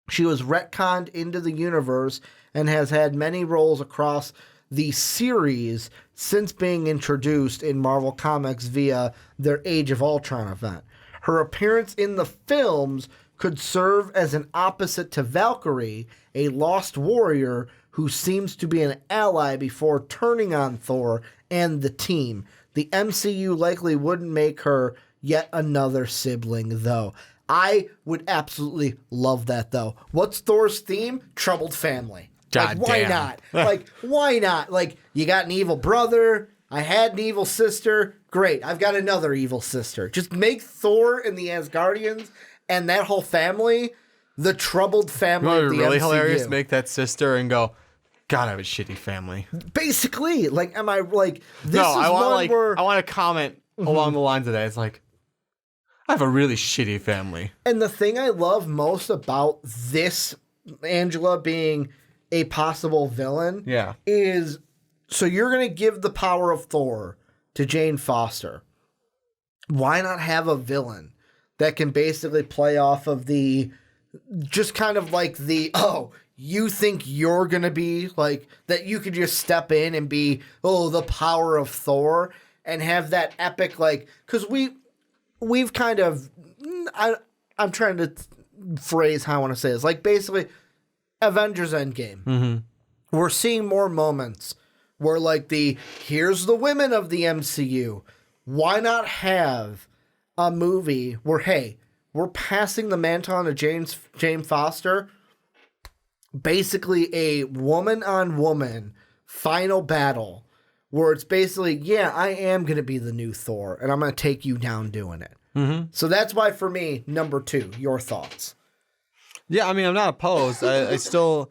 She was retconned into the universe and has had many roles across the series since being introduced in Marvel Comics via their Age of Ultron event. Her appearance in the films could serve as an opposite to Valkyrie, a lost warrior who seems to be an ally before turning on Thor and the team. The MCU likely wouldn't make her yet another sibling, though. I would absolutely love that, though. What's Thor's theme? Troubled family. God why damn. not? Why not? You got an evil brother. I had an evil sister. Great. I've got another evil sister. Just make Thor and the Asgardians and that whole family the troubled family of the really MCU. hilarious. Make that sister and go, God, I have a shitty family. Basically, am I this No, is I want one where... I want to comment along the lines of that. It's like, I have a really shitty family. And the thing I love most about this, Angela being a possible villain, is so you're going to give the power of Thor to Jane Foster. Why not have a villain that can basically play off of just kind of you think you're going to be that you could just step in and be, the power of Thor and have that epic, because we've kind of, I'm trying to phrase how I want to say this, basically Avengers Endgame. Mm-hmm. We're seeing more moments where here's the women of the MCU. Why not have a movie where, hey, we're passing the mantle on to Jane Foster, basically a woman-on-woman final battle where it's basically, I am going to be the new Thor, and I'm going to take you down doing it. Mm-hmm. So that's why, for me, number 2, your thoughts. Yeah, I mean, I'm not opposed. I still...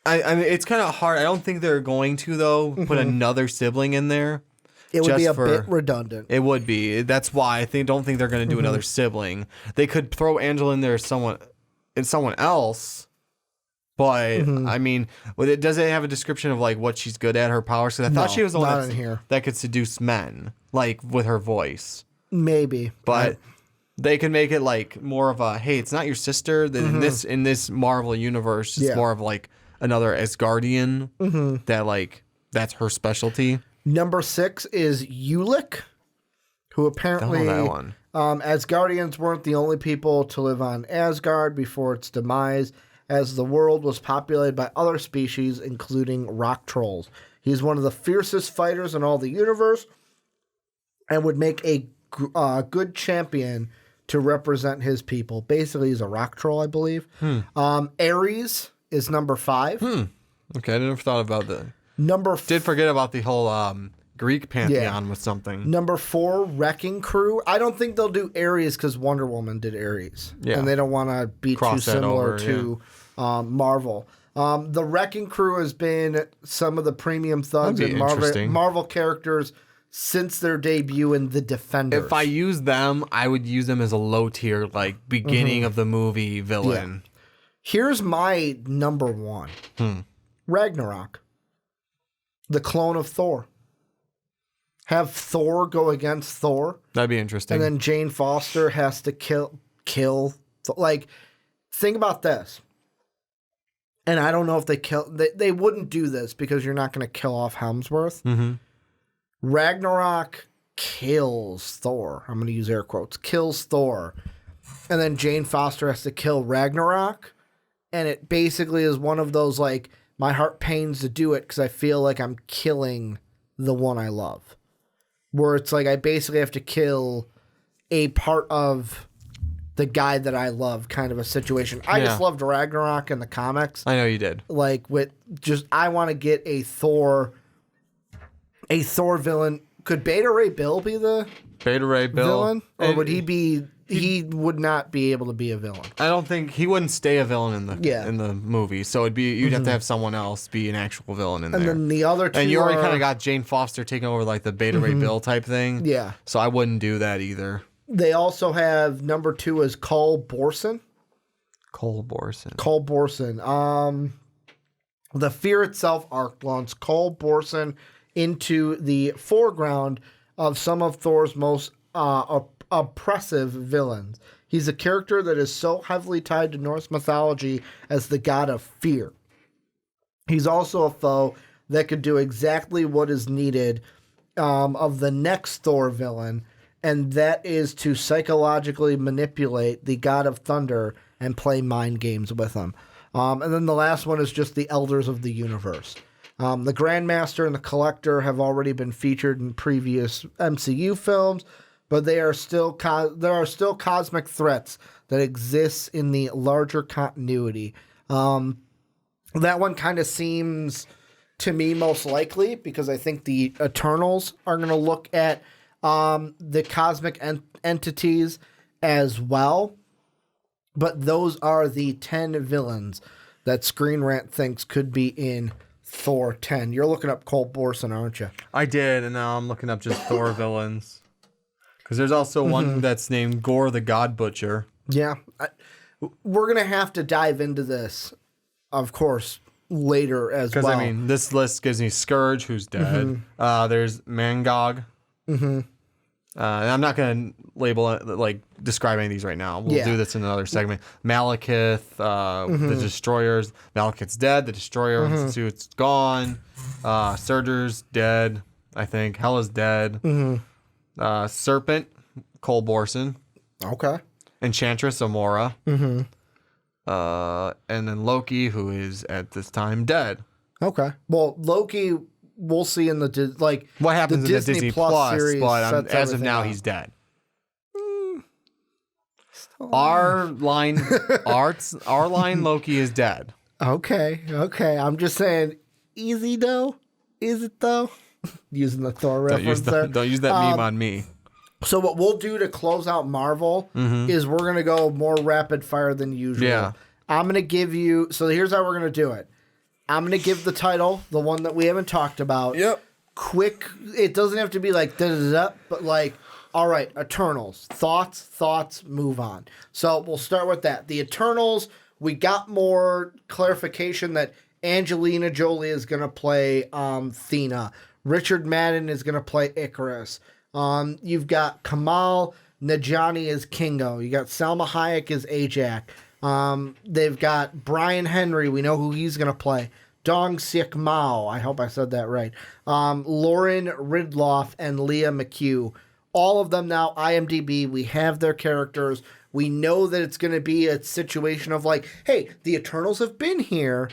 I mean, it's kind of hard. I don't think they're going to, though, put another sibling in there. It would be a bit redundant. It would be. That's why I don't think they're going to do another sibling. They could throw Angela in there as someone else, but I mean, does it have a description of what she's good at, her powers? Because I thought she was the one that could seduce men, with her voice. Maybe, but they can make it more of a, hey, it's not your sister. In this Marvel universe, it's more of another Asgardian that that's her specialty. Number 6 is Ulick, who apparently that one. Asgardians weren't the only people to live on Asgard before its demise, as the world was populated by other species, including rock trolls. He's one of the fiercest fighters in all the universe and would make a good champion to represent his people. Basically, he's a rock troll, I believe. Ares is number 5. Okay, I never thought about that. Did forget about the whole Greek pantheon with something. Number 4, Wrecking Crew. I don't think they'll do Ares because Wonder Woman did Ares. Yeah. And they don't want to be too similar to Marvel. The Wrecking Crew has been some of the premium thugs and Marvel characters since their debut in The Defenders. If I use them, I would use them as a low tier, beginning of the movie villain. Yeah. Here's my number 1. Ragnarok. The clone of Thor. Have Thor go against Thor. That'd be interesting. And then Jane Foster has to kill. Think about this. And I don't know if they wouldn't do this because you're not going to kill off Hemsworth. Mm-hmm. Ragnarok kills Thor. I'm going to use air quotes. Kills Thor. And then Jane Foster has to kill Ragnarok. And it basically is one of those my heart pains to do it because I feel like I'm killing the one I love. Where it's I basically have to kill a part of the guy that I love kind of a situation. I just loved Ragnarok in the comics. I know you did. I want to get a Thor villain. Could Beta Ray Bill be the villain? Or would he be... He would not be able to be a villain. I don't think he wouldn't stay a villain in the movie. So you'd have to have someone else be an actual villain in there. And then the other two, and you already kind of got Jane Foster taking over the Beta Ray Bill type thing. Yeah. So I wouldn't do that either. They also have number 2 is Cole Borson. Cole Borson. The Fear Itself arc launches Cole Borson into the foreground of some of Thor's most oppressive villains. He's a character that is so heavily tied to Norse mythology as the god of fear. He's also a foe that could do exactly what is needed of the next Thor villain, and that is to psychologically manipulate the god of thunder and play mind games with him. And then the last one is just the Elders of the Universe. The Grandmaster and the Collector have already been featured in previous MCU films, but there are still cosmic threats that exist in the larger continuity. That one kind of seems to me most likely because I think the Eternals are going to look at the cosmic entities as well. But those are the 10 villains that Screen Rant thinks could be in Thor 10. You're looking up Cole Borson, aren't you? I did, and now I'm looking up just Thor villains. Because there's also one that's named Gore the God Butcher. Yeah. We're going to have to dive into this, of course, later as well. Because, I mean, this list gives me Scourge, who's dead. There's Mangog. I'm not going to label it, like, describe any of these right now. We'll do this in another segment. Malekith, the Destroyers. Malekith's dead. The Destroyer suit's gone. Surtur's dead, I think. Hela's dead. Serpent, Cole Borson. Okay. Enchantress, Amora. And then Loki, who is at this time dead. Okay. Well, Loki, we'll see in the what happens in the Disney Plus series, but as of now, he's dead. Our line Loki is dead. Okay. I'm just saying, easy though. Is it though? Using the Thor reference there. Don't use that meme on me. So what we'll do to close out Marvel is we're going to go more rapid fire than usual. Yeah. I'm going to give you... So here's how we're going to do it. I'm going to give the title, the one that we haven't talked about. Yep. Quick. It doesn't have to be like da-da-da, but like, all right, Eternals. Thoughts, move on. So we'll start with that. The Eternals, we got more clarification that Angelina Jolie is going to play Thena. Richard Madden is going to play Icarus. You've got Kamal Najani as Kingo. You got Salma Hayek as Ajak. They've got Brian Henry. We know who he's going to play. Dong Sik Mao. I hope I said that right. Lauren Ridloff and Leah McHugh. All of them now, IMDb. We have their characters. We know that it's going to be a situation of like, hey, the Eternals have been here.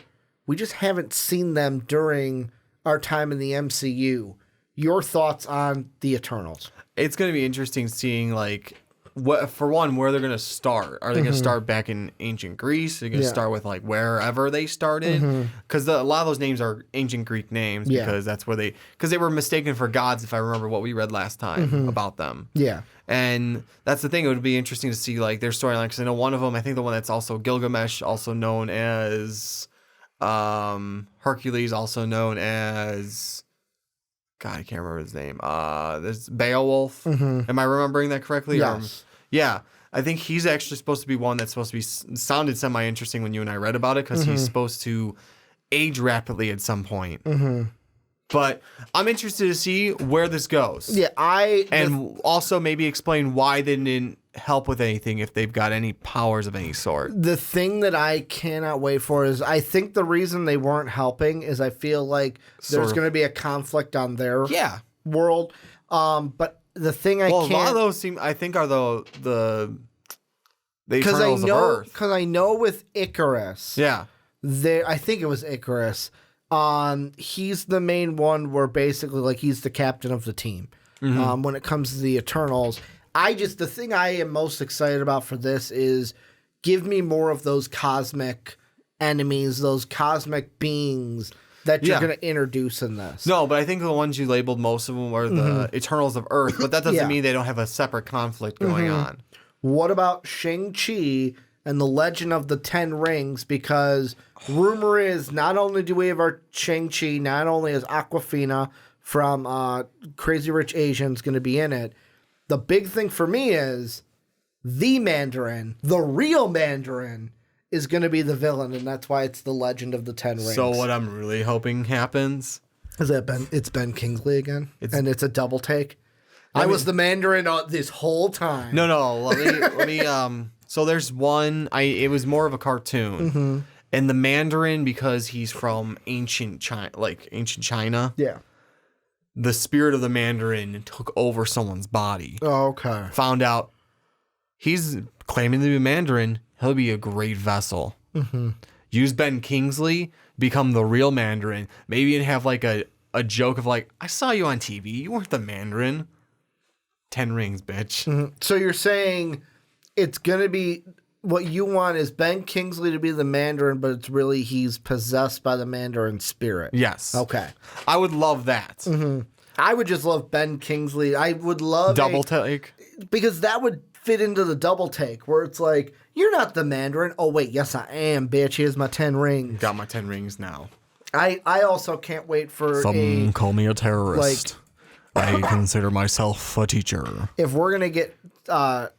We just haven't seen them during our time in the MCU. Your thoughts on the Eternals? It's going to be interesting seeing, like, what for one, where they're going to start. Are they going to start back in ancient Greece? Are they going to start with, like, wherever they started? Because a lot of those names are ancient Greek names because that's where because they were mistaken for gods, if I remember what we read last time about them. Yeah. And that's the thing. It would be interesting to see, like, their storyline. Because I know one of them, I think the one that's also Gilgamesh, also known as Hercules, also known as... God, I can't remember his name. There's Beowulf. Am I remembering that correctly? Yes. Yeah. I think he's actually supposed to be one that's supposed to be sounded semi-interesting when you and I read about it because he's supposed to age rapidly at some point. But I'm interested to see where this goes. Yeah, and also maybe explain why they didn't help with anything if they've got any powers of any sort. The thing that I cannot wait for is I think the reason they weren't helping is I feel like there's going to be a conflict on their world. But the thing a lot of those I think are the Eternals of Earth. Because I know with Icarus, I think it was Icarus. He's the main one where basically like he's the captain of the team. When it comes to the Eternals, the thing I am most excited about for this is give me more of those cosmic enemies, those cosmic beings that you're going to introduce in this. No, but I think the ones you labeled, most of them are the Eternals of Earth, but that doesn't mean they don't have a separate conflict going on. What about Shang-Chi and the Legend of the Ten Rings? Because rumor is not only do we have our Shang-Chi, not only is Awkwafina from Crazy Rich Asians going to be in it, the big thing for me is the Mandarin, the real Mandarin, is going to be the villain, and that's why it's the Legend of the Ten Rings. So what I'm really hoping happens is that it's Ben Kingsley again, and it's a double take. I was the Mandarin this whole time. No. Let me. So there's one. It was more of a cartoon, and the Mandarin, because he's from ancient China. Yeah. The spirit of the Mandarin took over someone's body. Oh, okay. Found out he's claiming to be a Mandarin. He'll be a great vessel. Use Ben Kingsley, become the real Mandarin. Maybe and have like a joke of like, I saw you on TV. You weren't the Mandarin. 10 rings, bitch. So you're saying it's going to be what you want is Ben Kingsley to be the Mandarin, but it's really he's possessed by the Mandarin spirit. Yes. Okay. I would love that. I would just love Ben Kingsley. I would love Double take. because that would fit into the double take where it's like, you're not the Mandarin. Oh, wait. Yes, I am, bitch. Here's my 10 rings. Got my 10 rings now. I also can't wait for Some call me a terrorist. I consider myself a teacher. if we're going to get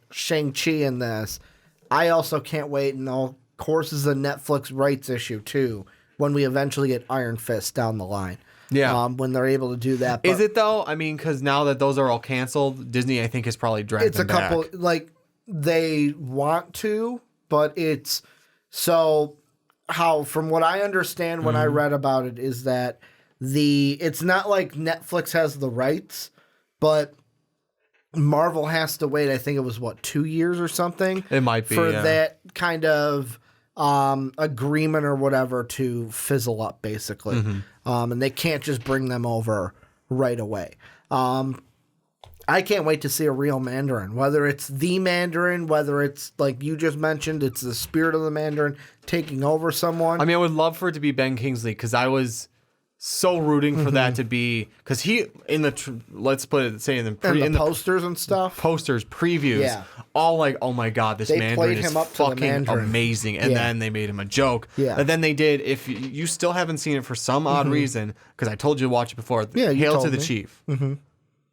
Shang-Chi in this, I also can't wait. And of course, is a Netflix rights issue, too, when we eventually get Iron Fist down the line. Yeah. When they're able to do that. But Is it, though? I mean, because now that those are all canceled, Disney, I think, has probably dragged it's a them couple, back. like, they want to, but it's so how, from what I understand when I read about it, is that it's not like Netflix has the rights, but Marvel has to wait. I think it was 2 years or something. It might be for that kind of agreement or whatever to fizzle up, basically. And they can't just bring them over right away. I can't wait to see a real Mandarin, whether it's the Mandarin, whether it's like you just mentioned, it's the spirit of the Mandarin taking over someone. I mean, I would love for it to be Ben Kingsley because I was so rooting for that to be because he in the let's put it say in the posters and stuff, posters previews, all like, oh my god, this Mandarin is fucking amazing, and then they made him a joke. And then they did. If you still haven't seen it for some odd reason, because I told you to watch it before. Hail to the Chief.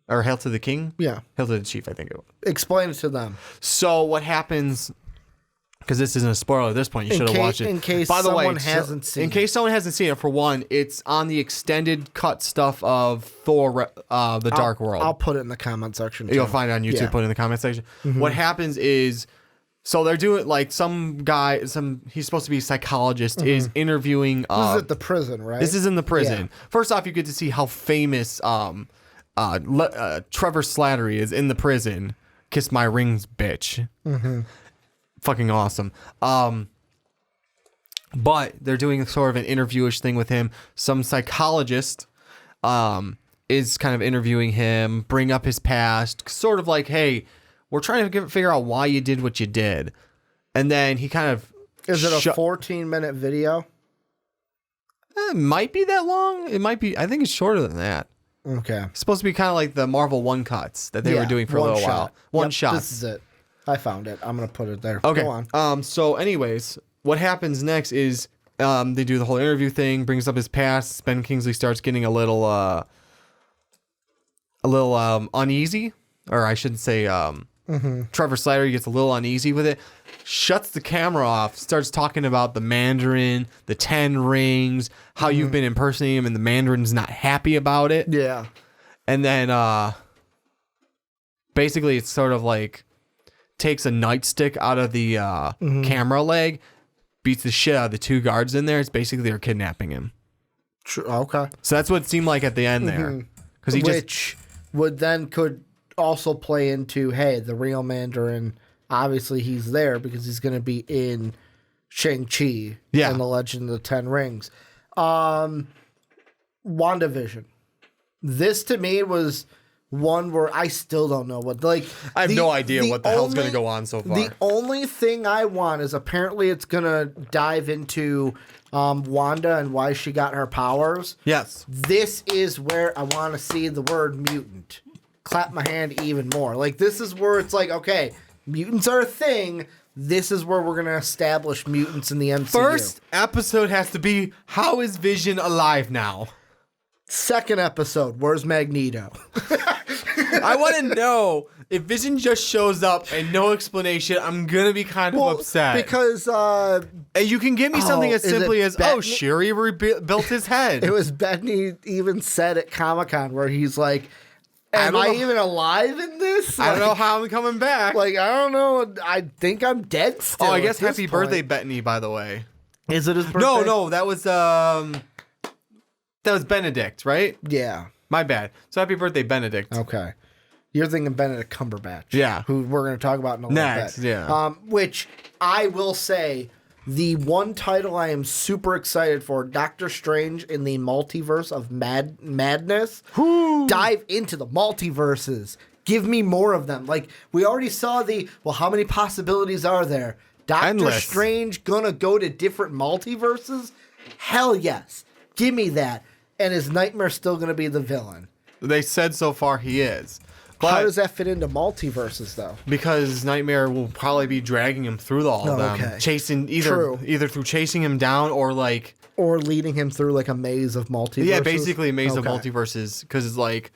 Or Hail to the King? Yeah. Hail to the Chief, I think it was. Explain it to them. So what happens, because this isn't a spoiler at this point, you should have watched it. In case someone hasn't seen it. In case someone hasn't seen it, for one, it's on the extended cut stuff of Thor, The Dark World. I'll put it in the comment section, too. You'll find it on YouTube, put it in the comment section. What happens is, so they're doing, like, some guy, he's supposed to be a psychologist, is interviewing... This is at the prison, right? This is in the prison. Yeah. First off, you get to see how famous... Trevor Slattery is in the prison. Kiss my rings, bitch. Fucking awesome. But they're doing sort of an interviewish thing with him. Some psychologist is kind of interviewing him, bring up his past, sort of like, hey, we're trying to figure out why you did what you did. And then he kind of... Is it a 14-minute video? It might be that long. It might be... I think it's shorter than that. Okay. It's supposed to be kind of like the Marvel one cuts that they were doing for a little while. One shot. This is it. I found it. I'm going to put it there. Okay. Go on. So anyways, what happens next is they do the whole interview thing, brings up his past. Ben Kingsley starts getting a little uneasy, or I shouldn't say Trevor Slattery gets a little uneasy with it, shuts the camera off, starts talking about the Mandarin, the 10 rings, how you've been impersonating him, and the Mandarin's not happy about it. Yeah. And then basically it's sort of like takes a nightstick out of the camera leg, beats the shit out of the two guards in there. It's basically they're kidnapping him. Okay. So that's what it seemed like at the end there. Which would then could also play into, hey, the real Mandarin, obviously he's there because he's going to be in Shang-Chi and the Legend of the Ten Rings. WandaVision. This to me was one where I still don't know what, like, I have no idea what the hell's going to go on so far. The only thing I want is apparently it's going to dive into Wanda and why she got her powers. Yes. This is where I want to see the word mutant. Clap my hand even more. Like, this is where it's like, okay, mutants are a thing. This is where we're going to establish mutants in the MCU. First episode has to be, how is Vision alive now? Second episode, where's Magneto? I want to know if Vision just shows up and no explanation, I'm going to be kind of upset. Because... and you can give me something as simply as, Shuri rebuilt his head. It was Bettany even said at Comic-Con where he's like, am I even alive in this? I don't know how I'm coming back. Like, I don't know. I think I'm dead still. Oh, I guess happy birthday, Bettany, by the way. Is it his birthday? No, that was Benedict, right? Yeah. My bad. So happy birthday, Benedict. Okay. You're thinking Benedict Cumberbatch. Yeah. Who we're going to talk about in a little bit. Yeah. Which I will say, the one title I am super excited for, Doctor Strange in the Multiverse of Madness. Woo. Dive into the multiverses. Give me more of them. Like, we already saw how many possibilities are there? Doctor Strange gonna go to different multiverses? Hell yes. Give me that. And is Nightmare still gonna be the villain? They said so far he is. But how does that fit into multiverses, though? Because Nightmare will probably be dragging him through all of them. Okay. Chasing, either through chasing him down or like... Or leading him through like a maze of multiverses? Yeah, basically a maze of multiverses. Because it's like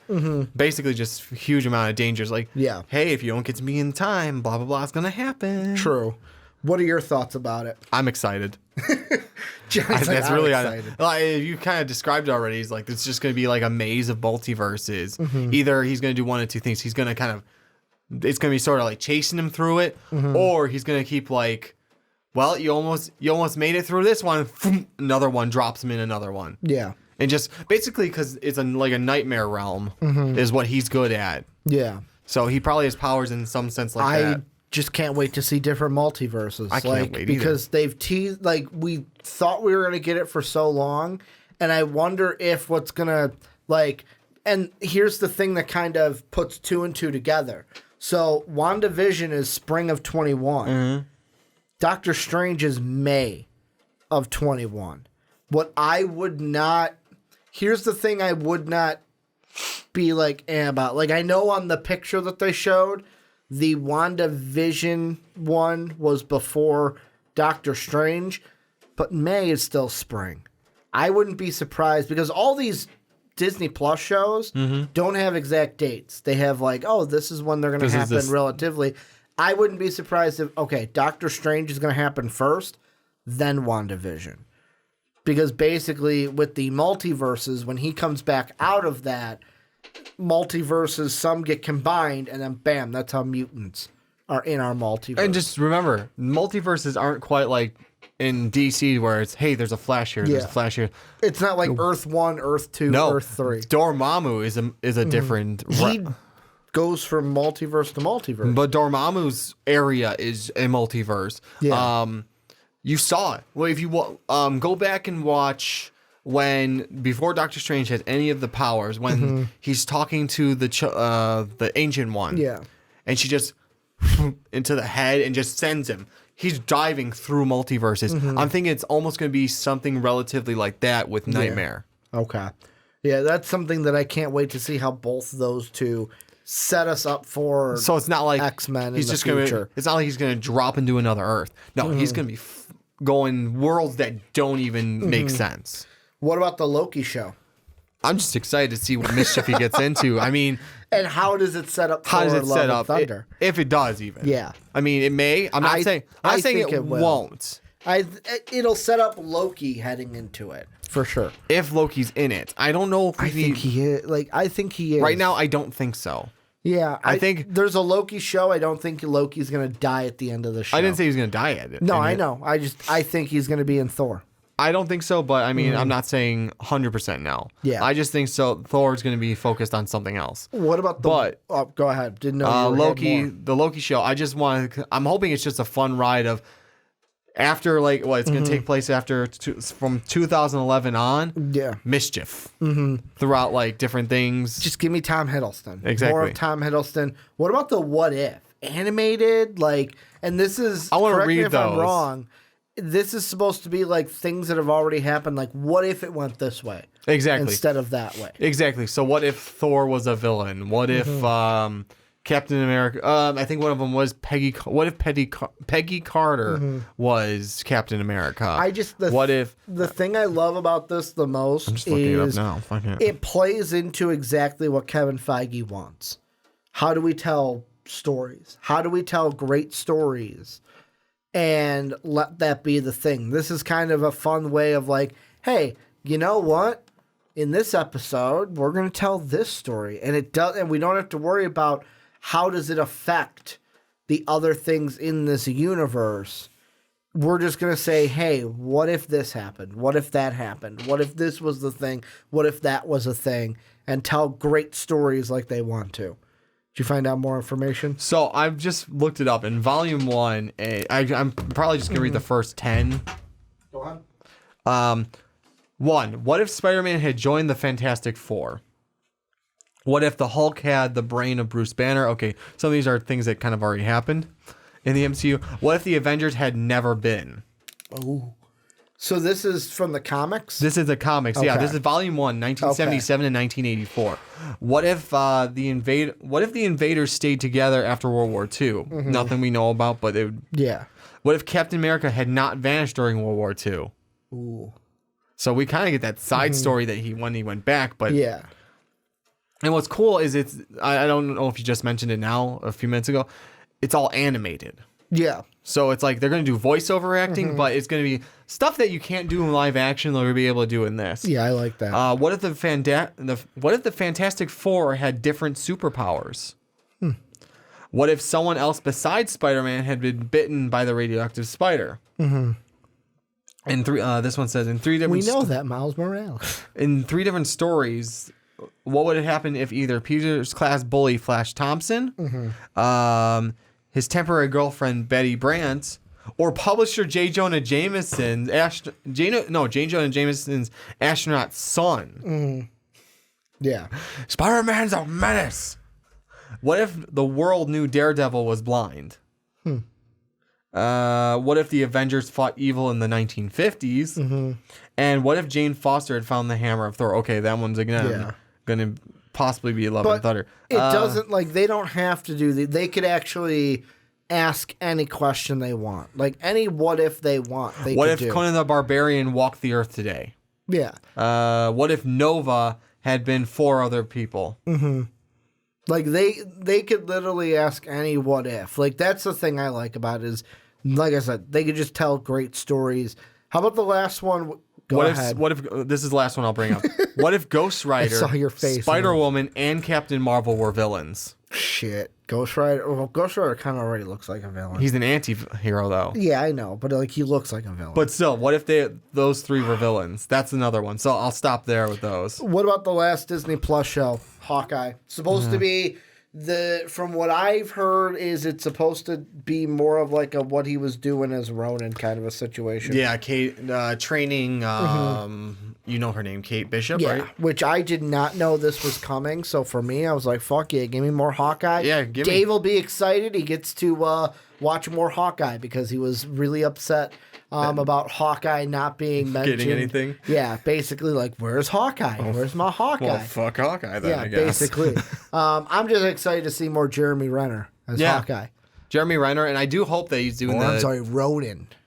basically just a huge amount of dangers. Like, hey, if you don't get to me in time, blah, blah, blah, it's going to happen. True. What are your thoughts about it? I'm excited. That's really excited. You kind of described it already. He's like, it's just going to be like a maze of multiverses. Either he's going to do one of two things. He's going to kind of, it's going to be sort of like chasing him through it, or he's going to keep like, well, you almost made it through this one. Another one drops him in another one. Yeah. And just basically because it's like a nightmare realm is what he's good at. Yeah. So he probably has powers in some sense like that. Just can't wait to see different multiverses. I can't wait because either. They've teased, like, we thought we were going to get it for so long, and I wonder if what's going to, like, and here's the thing that kind of puts 2 and 2 together. So WandaVision is spring of 21. Doctor Strange is May of 21. What I would not, here's the thing I would not be like about. Like, I know on the picture that they showed, the WandaVision one was before Doctor Strange, but May is still spring. I wouldn't be surprised because all these Disney Plus shows don't have exact dates. They have like, oh, this is when they're going to happen relatively. I wouldn't be surprised if, okay, Doctor Strange is going to happen first, then WandaVision. Because basically with the multiverses, when he comes back out of that, multiverses, some get combined, and then bam, that's how mutants are in our multiverse. And just remember, multiverses aren't quite like in DC where it's, hey, there's a Flash here, there's a Flash here. It's not like Earth 1, Earth 2, Earth 3. Dormammu is a different... He goes from multiverse to multiverse. But Dormammu's area is a multiverse. Yeah. You saw it. Well, if you go back and watch... before Doctor Strange has any of the powers, when he's talking to the Ancient One, and she just into the head and just sends him. He's diving through multiverses. I'm thinking it's almost going to be something relatively like that with Nightmare. Okay, yeah, that's something that I can't wait to see how both of those two set us up for. So it's not like X-Men. He's just going to. It's not like he's going to drop into another Earth. No, he's going to be going worlds that don't even make sense. What about the Loki show? I'm just excited to see what mischief he gets into. I mean... And how does it set up for Love and Thunder? If it does, even. Yeah. I mean, it may. I'm not saying it won't. It'll set up Loki heading into it, for sure. If Loki's in it. I don't know if I think he is. Right now, I don't think so. Yeah, I think there's a Loki show. I don't think Loki's going to die at the end of the show. I didn't say he was going to die at it. No, I know. I think he's going to be in Thor. I don't think so, but I mean, I'm not saying 100% now. Yeah. I just think so. Thor's going to be focused on something else. What about go ahead. Didn't know Loki, the Loki show. I'm hoping it's just a fun ride of after like it's going to take place from 2011 on. Yeah. Mischief. Throughout like different things. Just give me Tom Hiddleston. Exactly. More of Tom Hiddleston. What about the What If? Animated? Like, and this is, I want to read if those. I'm wrong. This is supposed to be like things that have already happened. Like, what if it went this way? Exactly. Instead of that way. Exactly. So what if Thor was a villain? What if Captain America? I think one of them was Peggy. What if Peggy Carter was Captain America? The thing I love about this the most I'm just looking it up now. Fuck it. It plays into exactly what Kevin Feige wants. How do we tell stories? How do we tell great stories? And let that be the thing. This is kind of a fun way of like, hey, you know what? In this episode, we're going to tell this story, and we don't have to worry about how does it affect the other things in this universe. We're just going to say, hey, what if this happened? What if that happened? What if this was the thing? What if that was a thing? And tell great stories like they want to. Did you find out more information? So I've just looked it up. In Volume 1, I'm probably just going to read the first 10. Go on. 1. What if Spider-Man had joined the Fantastic Four? What if the Hulk had the brain of Bruce Banner? Okay, some of these are things that kind of already happened in the MCU. What if the Avengers had never been? Oh. So this is from the comics? This is the comics. Yeah, this is Volume 1, 1977 and 1984. What if the invaders stayed together after World War II? Nothing we know about, but it would... Yeah. What if Captain America had not vanished during World War II? Ooh. So we kind of get that side story that when he went back, but... Yeah. And what's cool is I don't know if you just mentioned it now, a few minutes ago, it's all animated. Yeah. So it's like they're going to do voiceover acting, but it's going to be stuff that you can't do in live action. They're going to be able to do in this. Yeah, I like that. What if the Fantastic Four had different superpowers? What if someone else besides Spider-Man had been bitten by the radioactive spider? And this one says in 3 different. We know that Miles Morales. In 3 different stories, what would have happened if either Peter's class bully Flash Thompson, his temporary girlfriend Betty Brant, or publisher J. Jonah Jameson's Jameson's astronaut son? Yeah. Spider-Man's a menace. What if the world knew Daredevil was blind? What if the Avengers fought evil in the 1950s? And what if Jane Foster had found the hammer of Thor? Okay, that one's again going to possibly be Love and Thunder. It doesn't, like, they don't have to do they could actually ask any question they want. Like, any what if they want, they What could if do. Conan the Barbarian walked the earth today? Yeah. What if Nova had been 4 other people? Like, they could literally ask any what if. Like, that's the thing I like about it is, like I said, they could just tell great stories. How about the last one? Go ahead. What if this is the last one I'll bring up? What if Ghost Rider, I saw your face, Spider-Woman, and Captain Marvel were villains? Shit. Ghost Rider. Well, Ghost Rider kind of already looks like a villain. He's an anti-hero, though. Yeah, I know. But, like, he looks like a villain. But still, what if those 3 were villains? That's another one. So I'll stop there with those. What about the last Disney Plus show, Hawkeye? Supposed to be from what I've heard is it's supposed to be more of like a what he was doing as Ronin kind of a situation. Yeah, Kate training. You know her name, Kate Bishop, Yeah, right? which I did not know this was coming. So for me, I was like, "Fuck yeah, give me more Hawkeye." Yeah, Dave will be excited. He gets to watch more Hawkeye because he was really upset about Hawkeye not being mentioned. Getting anything? Yeah, basically like, "Where's Hawkeye? Where's my Hawkeye?" Well, fuck Hawkeye then, Yeah, I guess. basically. I'm just excited to see more Jeremy Renner as Hawkeye. Jeremy Renner, and I do hope that he's doing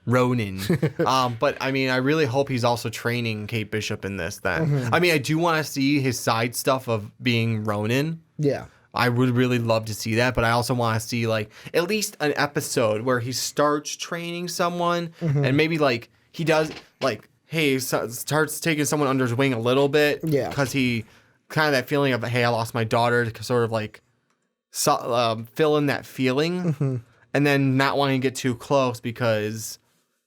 Ronin. But I mean, I really hope he's also training Kate Bishop in this then. I mean, I do want to see his side stuff of being Ronin. Yeah. I would really love to see that, but I also want to see like at least an episode where he starts training someone and maybe like he does like, hey, starts taking someone under his wing a little bit. Yeah. Because he kind of that feeling of, hey, I lost my daughter, to sort of like fill in that feeling and then not wanting to get too close because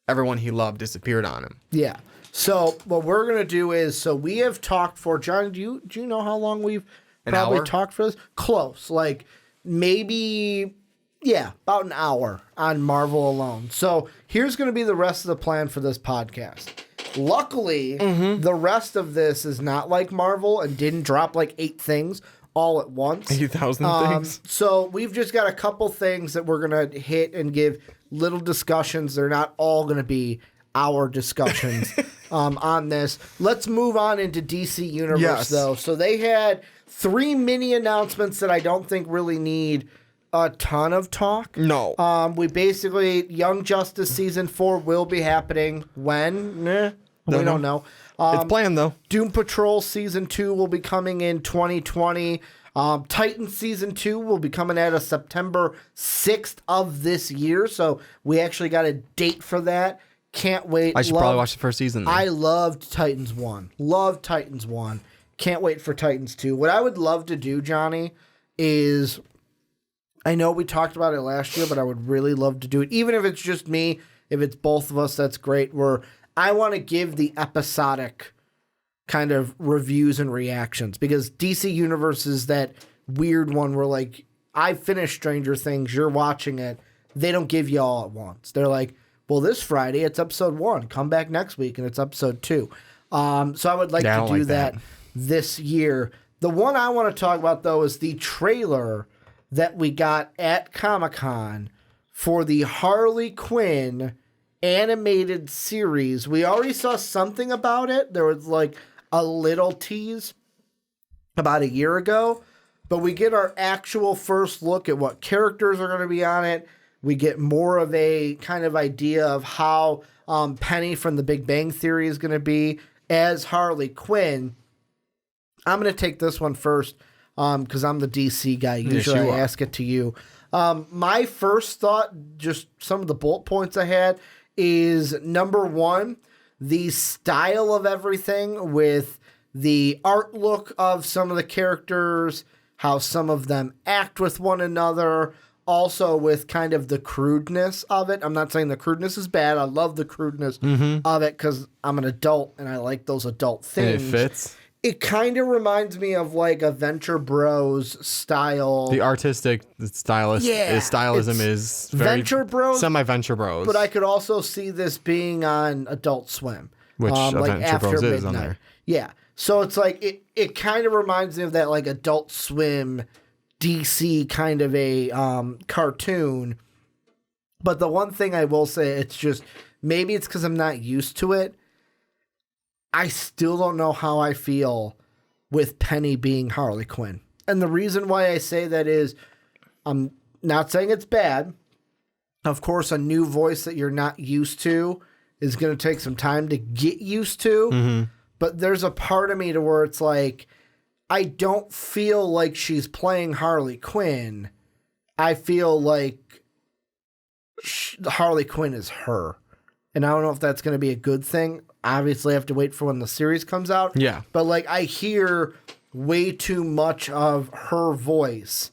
everyone he loved disappeared on him. Yeah. So what we're gonna do is, so we have talked for John. Do you know how long we've probably talked for this? Close, like maybe, yeah, about an hour on Marvel alone. So here's gonna be the rest of the plan for this podcast. Luckily, the rest of this is not like Marvel and didn't drop like 8 things all at once. 8,000 things. So we've just got a couple things that we're going to hit and give little discussions. They're not all going to be our discussions on this. Let's move on into DC Universe, though. So they had 3 mini announcements that I don't think really need a ton of talk. No. We basically, Young Justice Season 4 will be happening when? We don't know. It's planned, though. Doom Patrol Season 2 will be coming in 2020. Titans Season 2 will be coming out of September 6th of this year. So we actually got a date for that. Can't wait. I should probably watch the first season then. I loved Titans 1. Loved Titans 1. Can't wait for Titans 2. What I would love to do, Johnny, is... I know we talked about it last year, but I would really love to do it. Even if it's just me, if it's both of us, that's great. I want to give the episodic kind of reviews and reactions because DC Universe is that weird one where, like, I finished Stranger Things, you're watching it. They don't give you all at once. They're like, well, this Friday it's episode 1. Come back next week and it's episode 2. So I would like to do that this year. The one I want to talk about, though, is the trailer that we got at Comic-Con for the Harley Quinn animated series. We already saw something about it. There was like a little tease about a year ago, but we get our actual first look at what characters are going to be on it. We get more of a kind of idea of how Penny from The Big Bang Theory is going to be as Harley Quinn. I'm going to take this one first because I'm the DC guy. Usually I ask it to you. My first thought, just some of the bullet points I had, is number one, the style of everything with the art look of some of the characters, how some of them act with one another, also with kind of the crudeness of it. I'm not saying the crudeness is bad. I love the crudeness of it because I'm an adult and I like those adult things. And it fits. It kind of reminds me of like a Venture Bros style. The artistic stylism is very Venture Bros, semi-Venture Bros. But I could also see this being on Adult Swim, which like Venture Bros midnight. is on there. Yeah, so it's like it kind of reminds me of that like Adult Swim, DC kind of a cartoon. But the one thing I will say, it's just maybe it's because I'm not used to it. I still don't know how I feel with Penny being Harley Quinn. And the reason why I say that is I'm not saying it's bad. Of course, a new voice that you're not used to is going to take some time to get used to. Mm-hmm. But there's a part of me to where it's like, I don't feel like she's playing Harley Quinn. I feel like Harley Quinn is her. And I don't know if that's going to be a good thing. Obviously, I have to wait for when the series comes out. Yeah. But, like, I hear way too much of her voice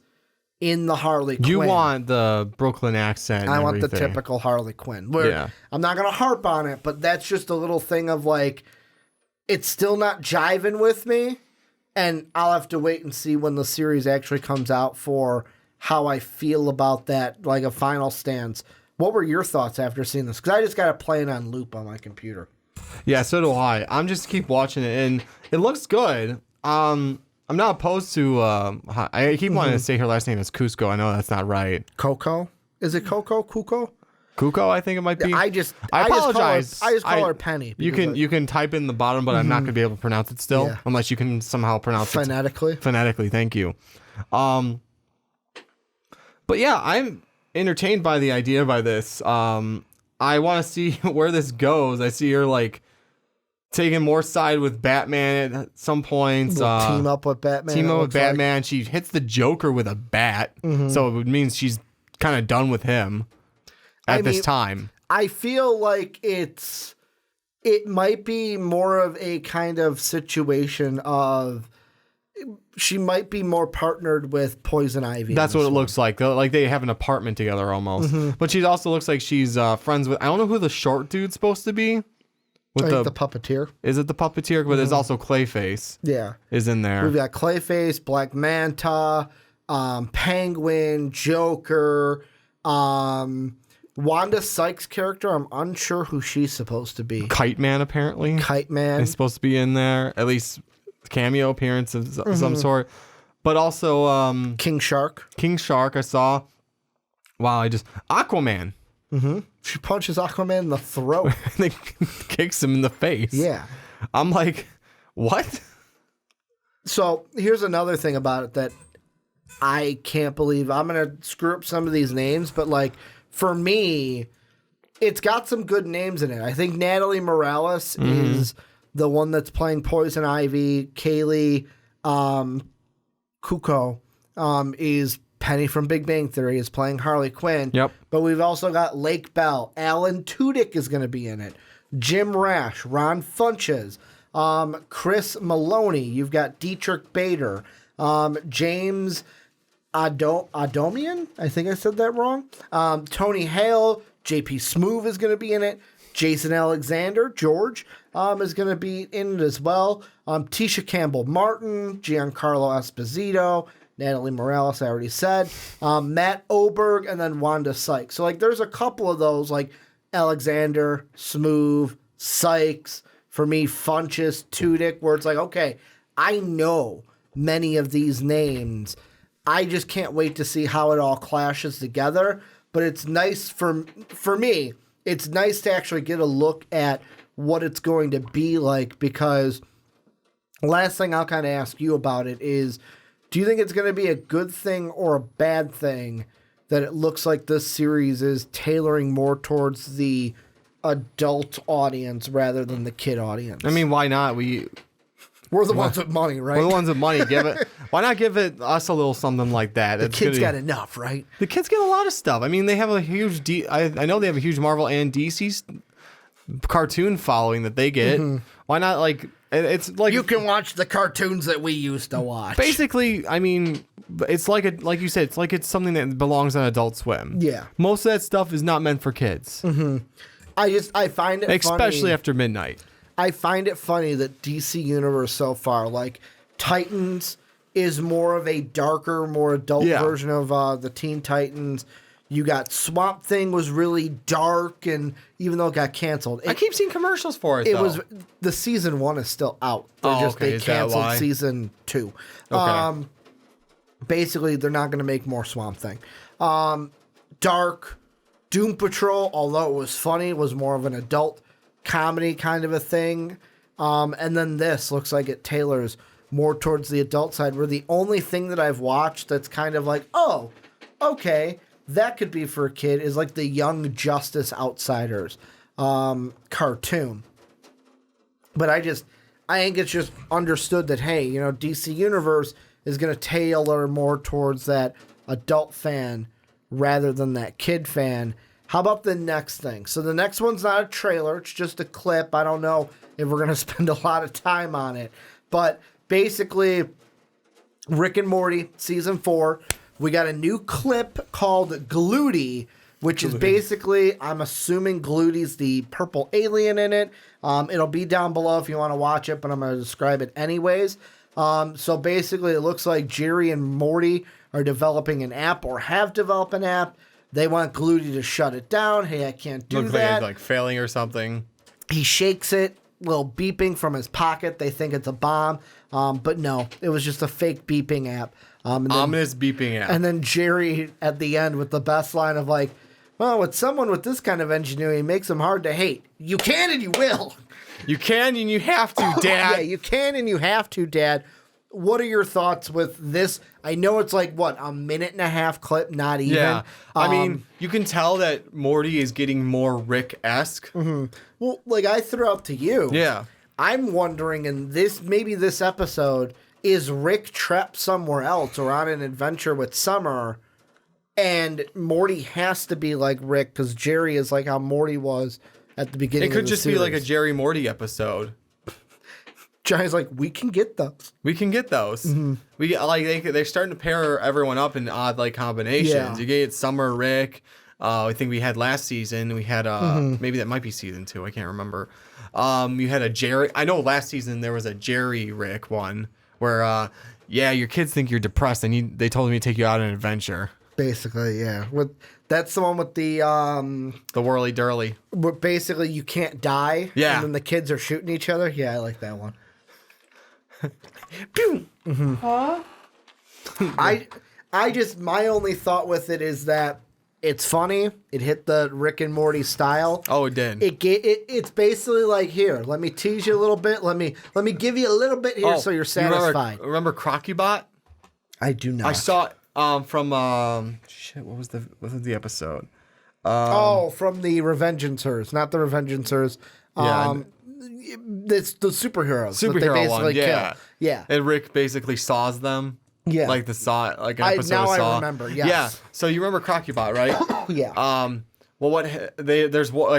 in the Harley Quinn. You want the Brooklyn accent. I want the typical Harley Quinn. Where I'm not going to harp on it, but that's just a little thing of, like, it's still not jiving with me. And I'll have to wait and see when the series actually comes out for how I feel about that, like a final stance. What were your thoughts after seeing this? Because I just got to play it on loop on my computer. Yeah, so do I. I'm just keep watching it, and it looks good. I'm not opposed to. I keep wanting to say her last name is Cusco. I know that's not right. Coco? Is it Coco? Cuco? Cuco, I think it might be. I apologize. I just call her Penny. You can type in the bottom, but I'm not gonna be able to pronounce it still, unless you can somehow pronounce phonetically. Phonetically, thank you. But yeah, I'm entertained by the idea by this. I want to see where this goes. I see her like taking more side with Batman at some points. Team up with Batman. Team up with Batman. Like. She hits the Joker with a bat, so it means she's kind of done with him at this time. I feel like it might be more of a kind of situation of she might be more partnered with Poison Ivy. That's what it looks like. Like they have an apartment together almost. But she also looks like she's friends with. I don't know who the short dude's supposed to be. With the puppeteer. Is it the puppeteer? But there's also Clayface. Yeah, is in there. We've got Clayface, Black Manta, Penguin, Joker, Wanda Sykes' character. I'm unsure who she's supposed to be. Kite Man, apparently. Kite Man is supposed to be in there. At least cameo appearance of some sort. But also King Shark. King Shark, I saw. Wow, Aquaman. She punches Aquaman in the throat. And then kicks him in the face. Yeah. I'm like, what? So here's another thing about it that I can't believe. I'm going to screw up some of these names, but like for me, it's got some good names in it. I think Natalie Morales is the one that's playing Poison Ivy. Kaylee Cuoco is Penny from Big Bang Theory, is playing Harley Quinn. Yep. But we've also got Lake Bell. Alan Tudyk is going to be in it. Jim Rash, Ron Funches, Chris Maloney. You've got Dietrich Bader, James Adomian. I think I said that wrong. Tony Hale, JP Smoove is going to be in it. Jason Alexander, George, is going to be in it as well. Tisha Campbell Martin, Giancarlo Esposito, Natalie Morales, I already said. Matt Oberg, and then Wanda Sykes. So, like, there's a couple of those, like Alexander, Smoove, Sykes, for me, Funches, Tudyk, where it's like, okay, I know many of these names. I just can't wait to see how it all clashes together. But it's nice for me. It's nice to actually get a look at what it's going to be like, because last thing I'll kind of ask you about it is, do you think it's going to be a good thing or a bad thing that it looks like this series is tailoring more towards the adult audience rather than the kid audience? I mean, why not? We're the ones with money, right? We're the ones with money. Why not give us a little something like that? The kids got enough, right? The kids get a lot of stuff. I mean, they have a huge I know they have a huge Marvel and DC cartoon following that they get. Why not, like, it's like you can watch the cartoons that we used to watch. Basically, I mean, it's like you said, it's something that belongs on Adult Swim. Yeah. Most of that stuff is not meant for kids. I find it especially funny. after midnight. I find it funny that DC Universe so far, like Titans is more of a darker, more adult version of the Teen Titans. You got Swamp Thing was really dark, and even though it got canceled, I keep seeing commercials for it. The season 1 is still out. They canceled season 2. Okay. Basically, they're not going to make more Swamp Thing. Dark Doom Patrol, although it was funny, was more of an adult comedy kind of a thing. And then this looks like it tailors more towards the adult side, where the only thing that I've watched that's kind of like, oh, okay, that could be for a kid, is like the Young Justice Outsiders cartoon. But I think it's just understood that, hey, DC Universe is going to tailor more towards that adult fan rather than that kid fan. How about the next thing? So the next one's not a trailer. It's just a clip. I don't know if we're going to spend a lot of time on it. But basically, Rick and Morty, Season 4, we got a new clip called Gluty, which is basically, I'm assuming Gluty's the purple alien in it. It'll be down below if you want to watch it, but I'm going to describe it anyways. So basically, it looks like Jerry and Morty are developing an app, or have developed an app. They want Gluty to shut it down. Hey, I can't do Looks that. like failing or something. He shakes it, little beeping from his pocket. They think it's a bomb. But no, it was just a fake beeping app. Ominous beeping app. And then Jerry at the end with the best line of like, well, with someone with this kind of engineering, it makes them hard to hate. You can and you will. You can and you have to, Dad. Yeah, you can and you have to, Dad. What are your thoughts with this? I know it's like, what, a 1.5-minute clip? Not even. Yeah. I mean, you can tell that Morty is getting more Rick-esque. Well, like I threw out to you. Yeah. I'm wondering maybe this episode, is Rick trapped somewhere else or on an adventure with Summer, and Morty has to be like Rick because Jerry is like how Morty was at the beginning of the series. It could just be like a Jerry Morty episode. Johnny's like, we can get those. We can get those. We get they're starting to pair everyone up in odd combinations. Yeah. You get Summer, Rick. I think we had last season. We had maybe that might be season 2. I can't remember. You had a Jerry. I know last season there was a Jerry Rick one where your kids think you're depressed and they told me to take you out on an adventure. Basically, yeah. That's the one with the whirly dirly. Where basically you can't die. Yeah. And then the kids are shooting each other. Yeah, I like that one. Pew. Huh? I just, my only thought with it is that it's funny. It hit the Rick and Morty style. Oh, it did. It's basically like, here, let me tease you a little bit. Let me give you a little bit here so you're satisfied. Remember Crocubot? I do not. I saw it from what was the episode? From the Revengeancers, not the Revengeancers. It's the superheroes. That they basically one, yeah. Kill. Yeah. And Rick basically saws them. Yeah. Like the saw, like an episode of Saw. I remember, yes. Yeah. So you remember Crocubot, right? Yeah. I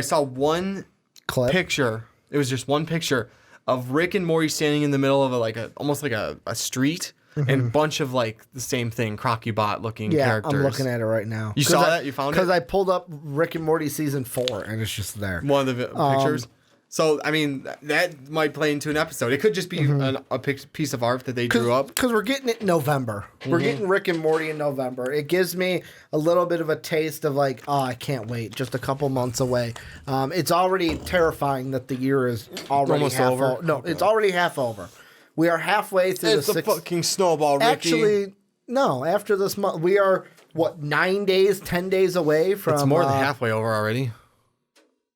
saw one clip picture. It was just one picture of Rick and Morty standing in the middle of almost like a street, and a bunch of the same thing, Crocubot looking characters. I'm looking at it right now. You saw that? You found it? Because I pulled up Rick and Morty season 4, and it's just there. One of the pictures. So, I mean, that might play into an episode. It could just be a piece of art that they drew up. Because we're getting it in November. We're getting Rick and Morty in November. It gives me a little bit of a taste of I can't wait. Just a couple months away. It's already terrifying that the year is already almost half over. No, it's already half over. We are halfway through It's the a sixth. fucking snowball, Ricky. Actually, no. After this month, we are 9 days, 10 days away from. It's more than halfway over already.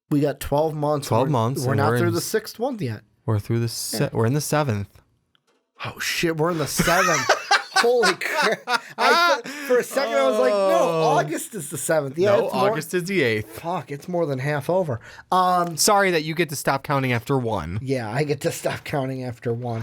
We got 12 months. 12 months. We're and not we're through in, the sixth month yet. We're through the we're in the 7th. Oh shit, we're in the 7th. Holy crap! For a second, I was like, no, August is the 7th. Yeah, No, August is the 8th. Fuck, it's more than half over. Sorry that you get to stop counting after 1. Yeah, I get to stop counting after 1.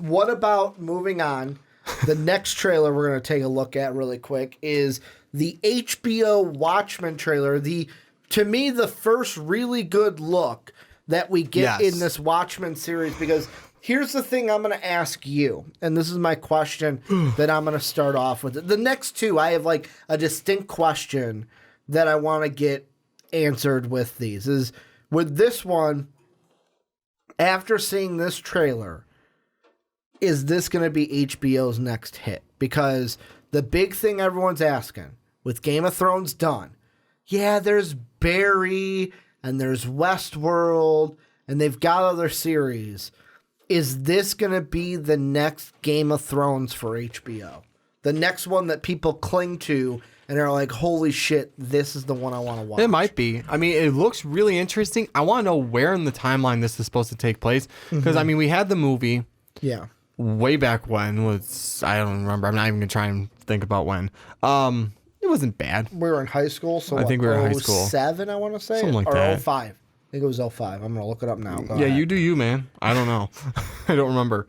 What about moving on? The next trailer we're going to take a look at really quick is the HBO Watchmen trailer. To me, the first really good look that we get in this Watchmen series, because here's the thing I'm going to ask you, and this is my question that I'm going to start off with. The next two, I have like a distinct question that I want to get answered with these. Is with this one, after seeing this trailer, is this going to be HBO's next hit? Because the big thing everyone's asking, with Game of Thrones done, yeah, there's Barry and there's Westworld and they've got other series. Is this going to be the next Game of Thrones for HBO? The next one that people cling to and are like, holy shit, this is the one I want to watch. It might be. I mean, it looks really interesting. I want to know where in the timeline this is supposed to take place. Because, I mean, we had the movie. Yeah. Way back when was, I don't remember. I'm not even going to try and think about when. It wasn't bad. We were in high school. So I think we were in high school. 07, I want to say. Something like or that. 05. I think it was 05. I'm going to look it up now. Go Yeah, ahead. you do you, man. I don't know. I don't remember.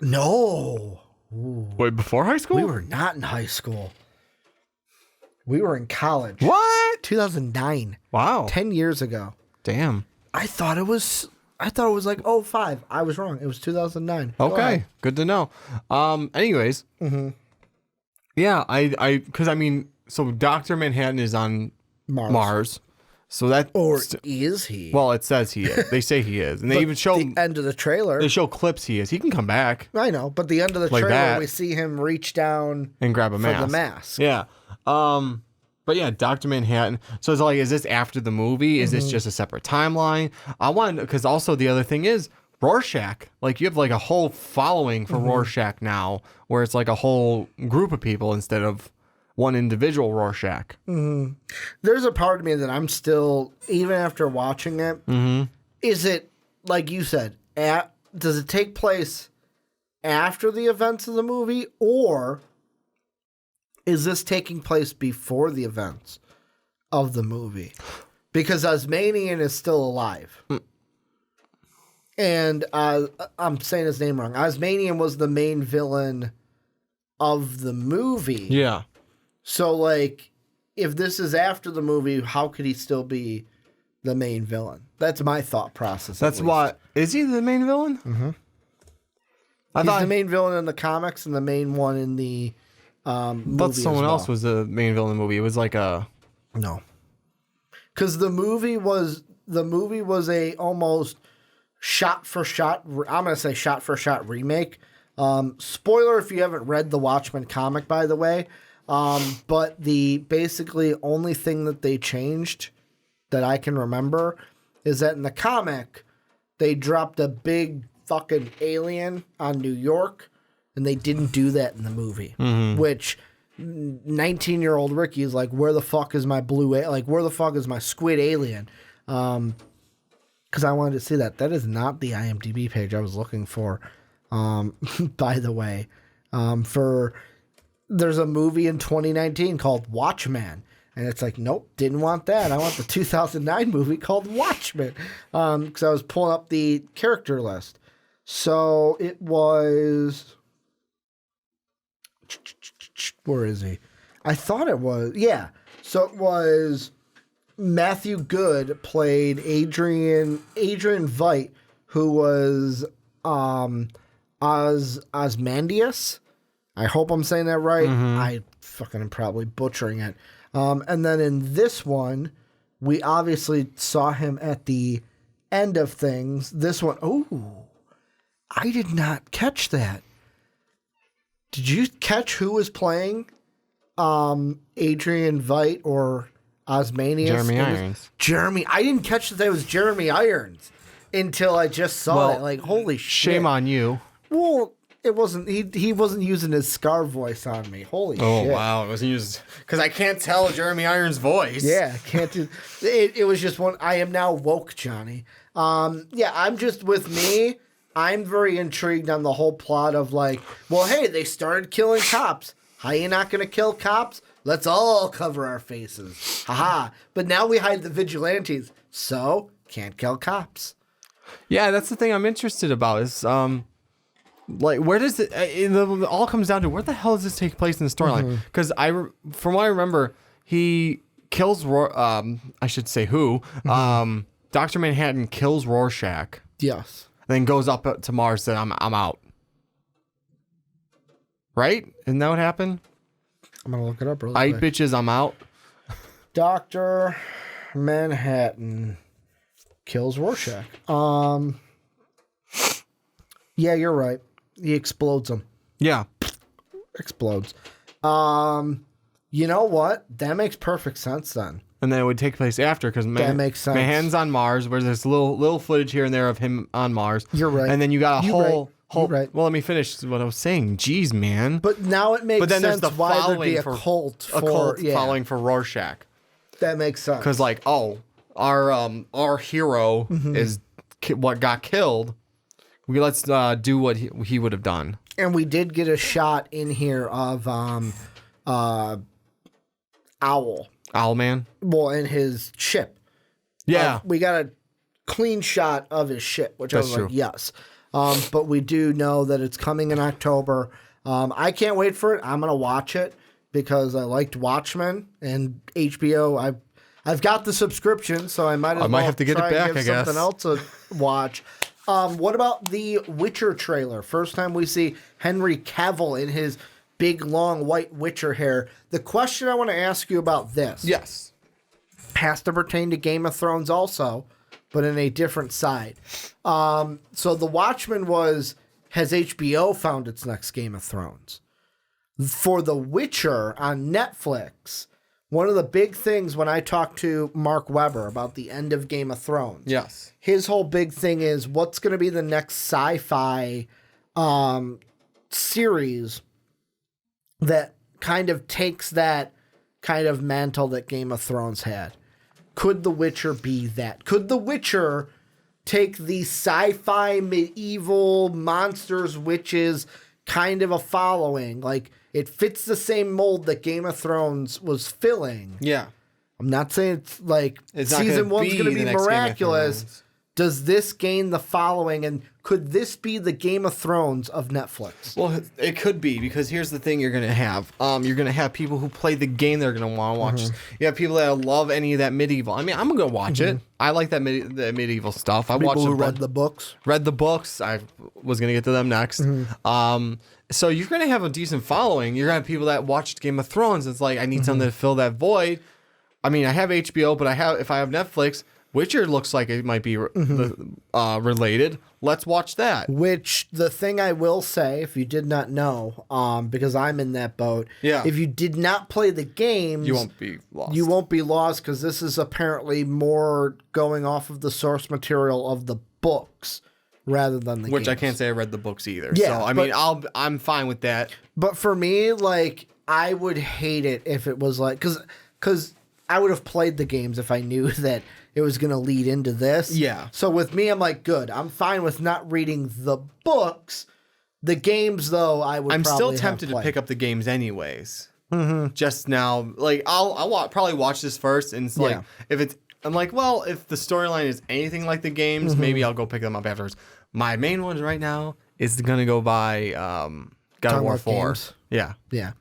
No. Wait, before high school? We were not in high school. We were in college. What? 2009. Wow. 10 years ago. Damn. I thought it was like 05. I was wrong. It was 2009. Go Okay. ahead. Good to know. Anyways. Yeah, because I mean, so Dr. Manhattan is on Mars. So that, Or is he? well, it says he is. They say he is. And they But even show, the end of the trailer. they show clips he is. He can come back I know, but the end of the Like trailer, that. we see him reach down and grab a for mask. the mask. Yeah. But yeah, Dr. Manhattan. So it's like, is this after the movie? Is this just a separate timeline? I want to, because also the other thing is Rorschach. Like you have like a whole following for Rorschach now, where it's like a whole group of people instead of one individual Rorschach. There's a part of me that I'm still, even after watching it, is it, like you said, does it take place after the events of the movie, or is this taking place before the events of the movie? Because Osmanian is still alive. And I'm saying his name wrong. Osmanian was the main villain of the movie. Yeah. So, like, if this is after the movie, how could he still be the main villain? That's my thought process. That's what, is he the main villain? He's the main villain in the comics and the main one in the movie. But someone as well. else was the main villain in the movie. It was like a, No. Because the movie was a almost shot for shot. I'm gonna say shot for shot remake. Spoiler if you haven't read the Watchmen comic, by the way. But the basically only thing that they changed that I can remember is that in the comic they dropped a big fucking alien on New York, and they didn't do that in the movie. Which 19-year-old Ricky is like, where the fuck is my where the fuck is my squid alien? Because I wanted to see that. That is not the IMDb page I was looking for. By the way, there's a movie in 2019 called Watchmen. And it's like, nope, didn't want that. I want the 2009 movie called Watchmen. Because I was pulling up the character list. So it was... Where is he? I thought it was... Yeah. So it was... Matthew Good played Adrian Veidt, who was Ozymandias. I hope I'm saying that right. I fucking am probably butchering it. And then in this one, we obviously saw him at the end of things. This one, I did not catch that. Did you catch who was playing Adrian Veidt or Ozymandias? Jeremy Irons. Jeremy. I didn't catch that it was Jeremy Irons until I just saw it. Like, holy shit. Shame on you. Well, it wasn't. He wasn't using his Scar voice on me. Holy shit! Oh wow, it wasn't used because I can't tell Jeremy Irons' voice. Yeah, can't do. It was just one. I am now woke, Johnny. Yeah, I'm just with me. I'm very intrigued on the whole plot of like, well, hey, they started killing cops. How you not gonna kill cops? Let's all cover our faces. Haha. But now we hide the vigilantes, so can't kill cops. Yeah, that's the thing I'm interested about is like where does it all comes down to where the hell does this take place in the storyline? Because from what I remember, he kills I should say who Dr. Manhattan kills Rorschach. Yes. Then goes up to Mars and I'm out. Right? Isn't that what happened? I'm gonna look it up really I quick. bitches, I'm out. Dr. Manhattan kills Rorschach. Yeah, you're right. He explodes him. Yeah. Explodes. You know what? That makes perfect sense then. And then it would take place after because That makes sense. Manhattan's on Mars, where there's little footage here and there of him on Mars. You're right. And then you got a whole. You're right. Well, let me finish what I was saying. Jeez, man. But now it makes then there's sense the why there'd be following a for- cult following for Rorschach. That makes sense. Because like, our hero is what got killed. Let's do what he would have done. And we did get a shot in here of Owl. Owlman. Well, in his ship. Yeah. We got a clean shot of his ship, which I That's was true. like, yes. But we do know that it's coming in October. I can't wait for it. I'm gonna watch it because I liked Watchmen and HBO. I've got the subscription, so I might have to get it try and back, give I guess. something else to watch. What about the Witcher trailer? First time we see Henry Cavill in his big, long, white Witcher hair. The question I want to ask you about this Yes. has to pertain to Game of Thrones also, but in a different side. So The Watchmen has HBO found its next Game of Thrones? For The Witcher on Netflix, one of the big things when I talked to Mark Webber about the end of Game of Thrones, Yes. his whole big thing is what's going to be the next sci-fi series that kind of takes that kind of mantle that Game of Thrones had. Could The Witcher be that? Could The Witcher take the sci-fi medieval monsters, witches kind of a following? Like, it fits the same mold that Game of Thrones was filling. Yeah. I'm not saying it's like It's not season gonna one's be going to the be next Game of miraculous. Thrones. Does this gain the following, and could this be the Game of Thrones of Netflix? Well, it could be because here's the thing you're gonna have. You're gonna have people who play the game that are gonna want to watch. You have people that love any of that medieval. I mean, I'm gonna watch it. I like that the medieval stuff. I watched People who a bunch- read the books. read the books. I was gonna get to them next. So you're gonna have a decent following. You're gonna have people that watched Game of Thrones. It's like I need something to fill that void. I mean, I have HBO, but if I have Netflix, Witcher looks like it might be related. Let's watch that. Which, the thing I will say, if you did not know, because I'm in that boat, Yeah. if you did not play the games, You won't be lost. You won't be lost because this is apparently more going off of the source material of the books rather than the Which games. I can't say I read the books either. Yeah, so I mean, I'm fine with that. But for me, like, I would hate it if it was like, because I would have played the games if I knew that it was going to lead into this. Yeah. So with me, I'm like, good. I'm fine with not reading the books. The games, though, I would. I'm still probably tempted have to pick up the games anyways. Just now, like I'll probably watch this first, and it's like Yeah. I'm like, well, if the storyline is anything like the games, maybe I'll go pick them up afterwards. My main one right now is gonna go buy God of Talking War about 4. games? Yeah, Yeah.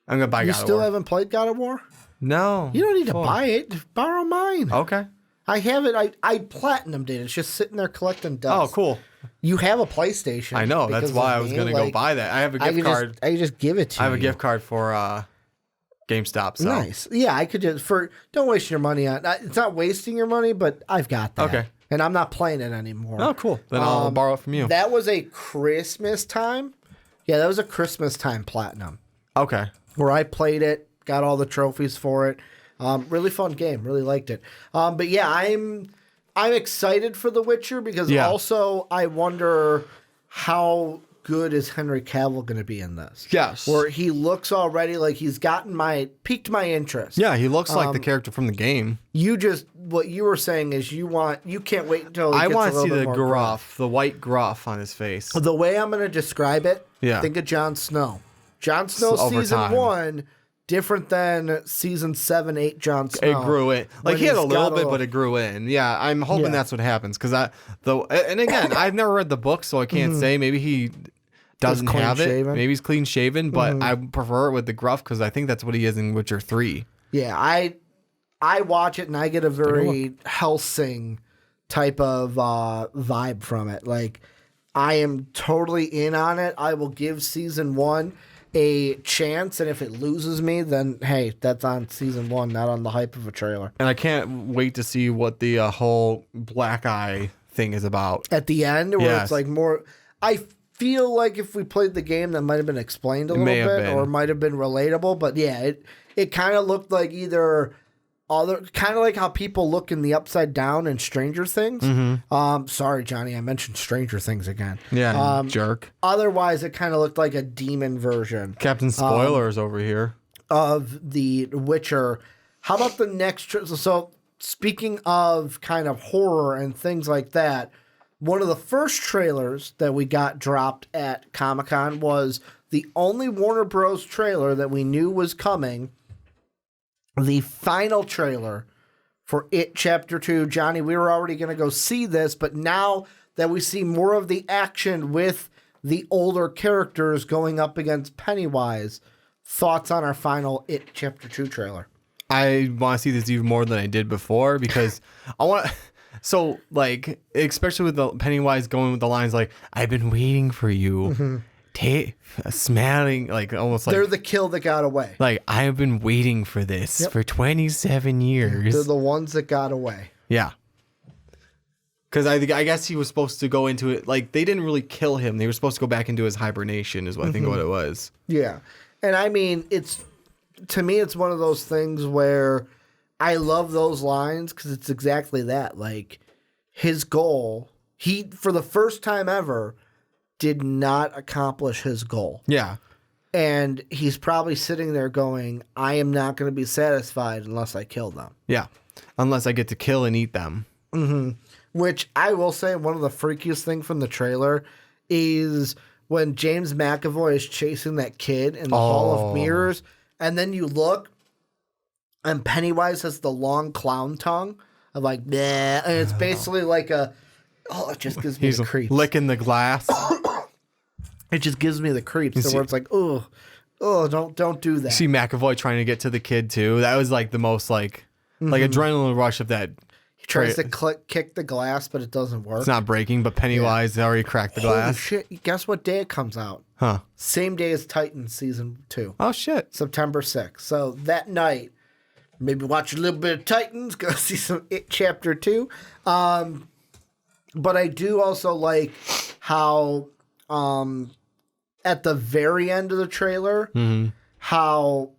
I'm gonna buy You God of still War. haven't played God of War? No, You don't need to 4. buy it. Just borrow mine. Okay. I have it. I platinumed it. It's just sitting there collecting dust. Oh, cool. You have a PlayStation. I know. That's because why of I was me. gonna go buy that. I have a I gift could card. I could just give it to you. I have a gift card for GameStop. So. Nice. Yeah, I could just don't waste your money on. It's not wasting your money, but I've got that. Okay. And I'm not playing it anymore. Oh, cool. Then I'll borrow it from you. That was a Christmas time. Yeah, that was a Christmas time platinum Okay. where I played it, got all the trophies for it. Really fun game. Really liked it. But yeah, I'm excited for The Witcher because Yeah. also I wonder how good is Henry Cavill going to be in this? Yes. Where he looks already like he's piqued my interest. Yeah, he looks like the character from the game. What you were saying is you can't wait until I want to see the gruff, the white gruff on his face. The way I'm going to describe it, think of Jon Snow. Jon Snow season 1, different than season 7, 8 Jon Snow. It grew in. Like he had a little bit, but it grew in. Yeah, I'm hoping that's what happens. And again, I've never read the book, so I can't say. Maybe he doesn't have it. Maybe he's clean shaven, but I prefer it with the gruff because I think that's what he is in Witcher 3. Yeah, I watch it and I get a very Hellsing type of vibe from it. Like, I am totally in on it. I will give season 1 a chance, and if it loses me, then hey, that's on season 1, not on the hype of a trailer. And I can't wait to see what the whole black eye thing is about. At the end, where it's like more... I feel like if we played the game, that might have been explained a little bit, or might have been relatable. But yeah, it kind of looked like either kind of like how people look in the Upside Down in Stranger Things. Sorry, Johnny, I mentioned Stranger Things again. Yeah, jerk. Otherwise, it kind of looked like a demon version. Captain Spoilers over here of the Witcher. How about the next? So speaking of kind of horror and things like that. One of the first trailers that we got dropped at Comic-Con was the only Warner Bros. Trailer that we knew was coming. The final trailer for It Chapter 2. Johnny, we were already going to go see this, but now that we see more of the action with the older characters going up against Pennywise, thoughts on our final It Chapter 2 trailer? I want to see this even more than I did before because I want to... So, like, especially with the Pennywise going with the lines like, I've been waiting for you, smelling, like, almost like... They're the kill that got away. Like, I've been waiting for this for 27 years. They're the ones that got away. Yeah. Because I guess he was supposed to go into it, like, they didn't really kill him. They were supposed to go back into his hibernation is what I think what it was. Yeah. And I mean, to me, it's one of those things where... I love those lines because it's exactly that. Like, his goal, he, for the first time ever, did not accomplish his goal. Yeah. And he's probably sitting there going, I am not going to be satisfied unless I kill them. Yeah. Unless I get to kill and eat them. Which I will say, one of the freakiest things from the trailer is when James McAvoy is chasing that kid in the Hall of Mirrors, and then you look, and Pennywise has the long clown tongue of like, bleh, and it's basically like it just gives me the creeps. Licking the glass. It just gives me the creeps. So where it's like, oh, don't do that. See McAvoy trying to get to the kid too. That was like the most like adrenaline rush of that. He tries to kick the glass, but it doesn't work. It's not breaking, but Pennywise already cracked the glass. Holy shit. Guess what day it comes out? Huh. Same day as Titans season 2. Oh shit. September 6th. So that night, maybe watch a little bit of Titans, go see some It Chapter 2. But I do also like how at the very end of the trailer, how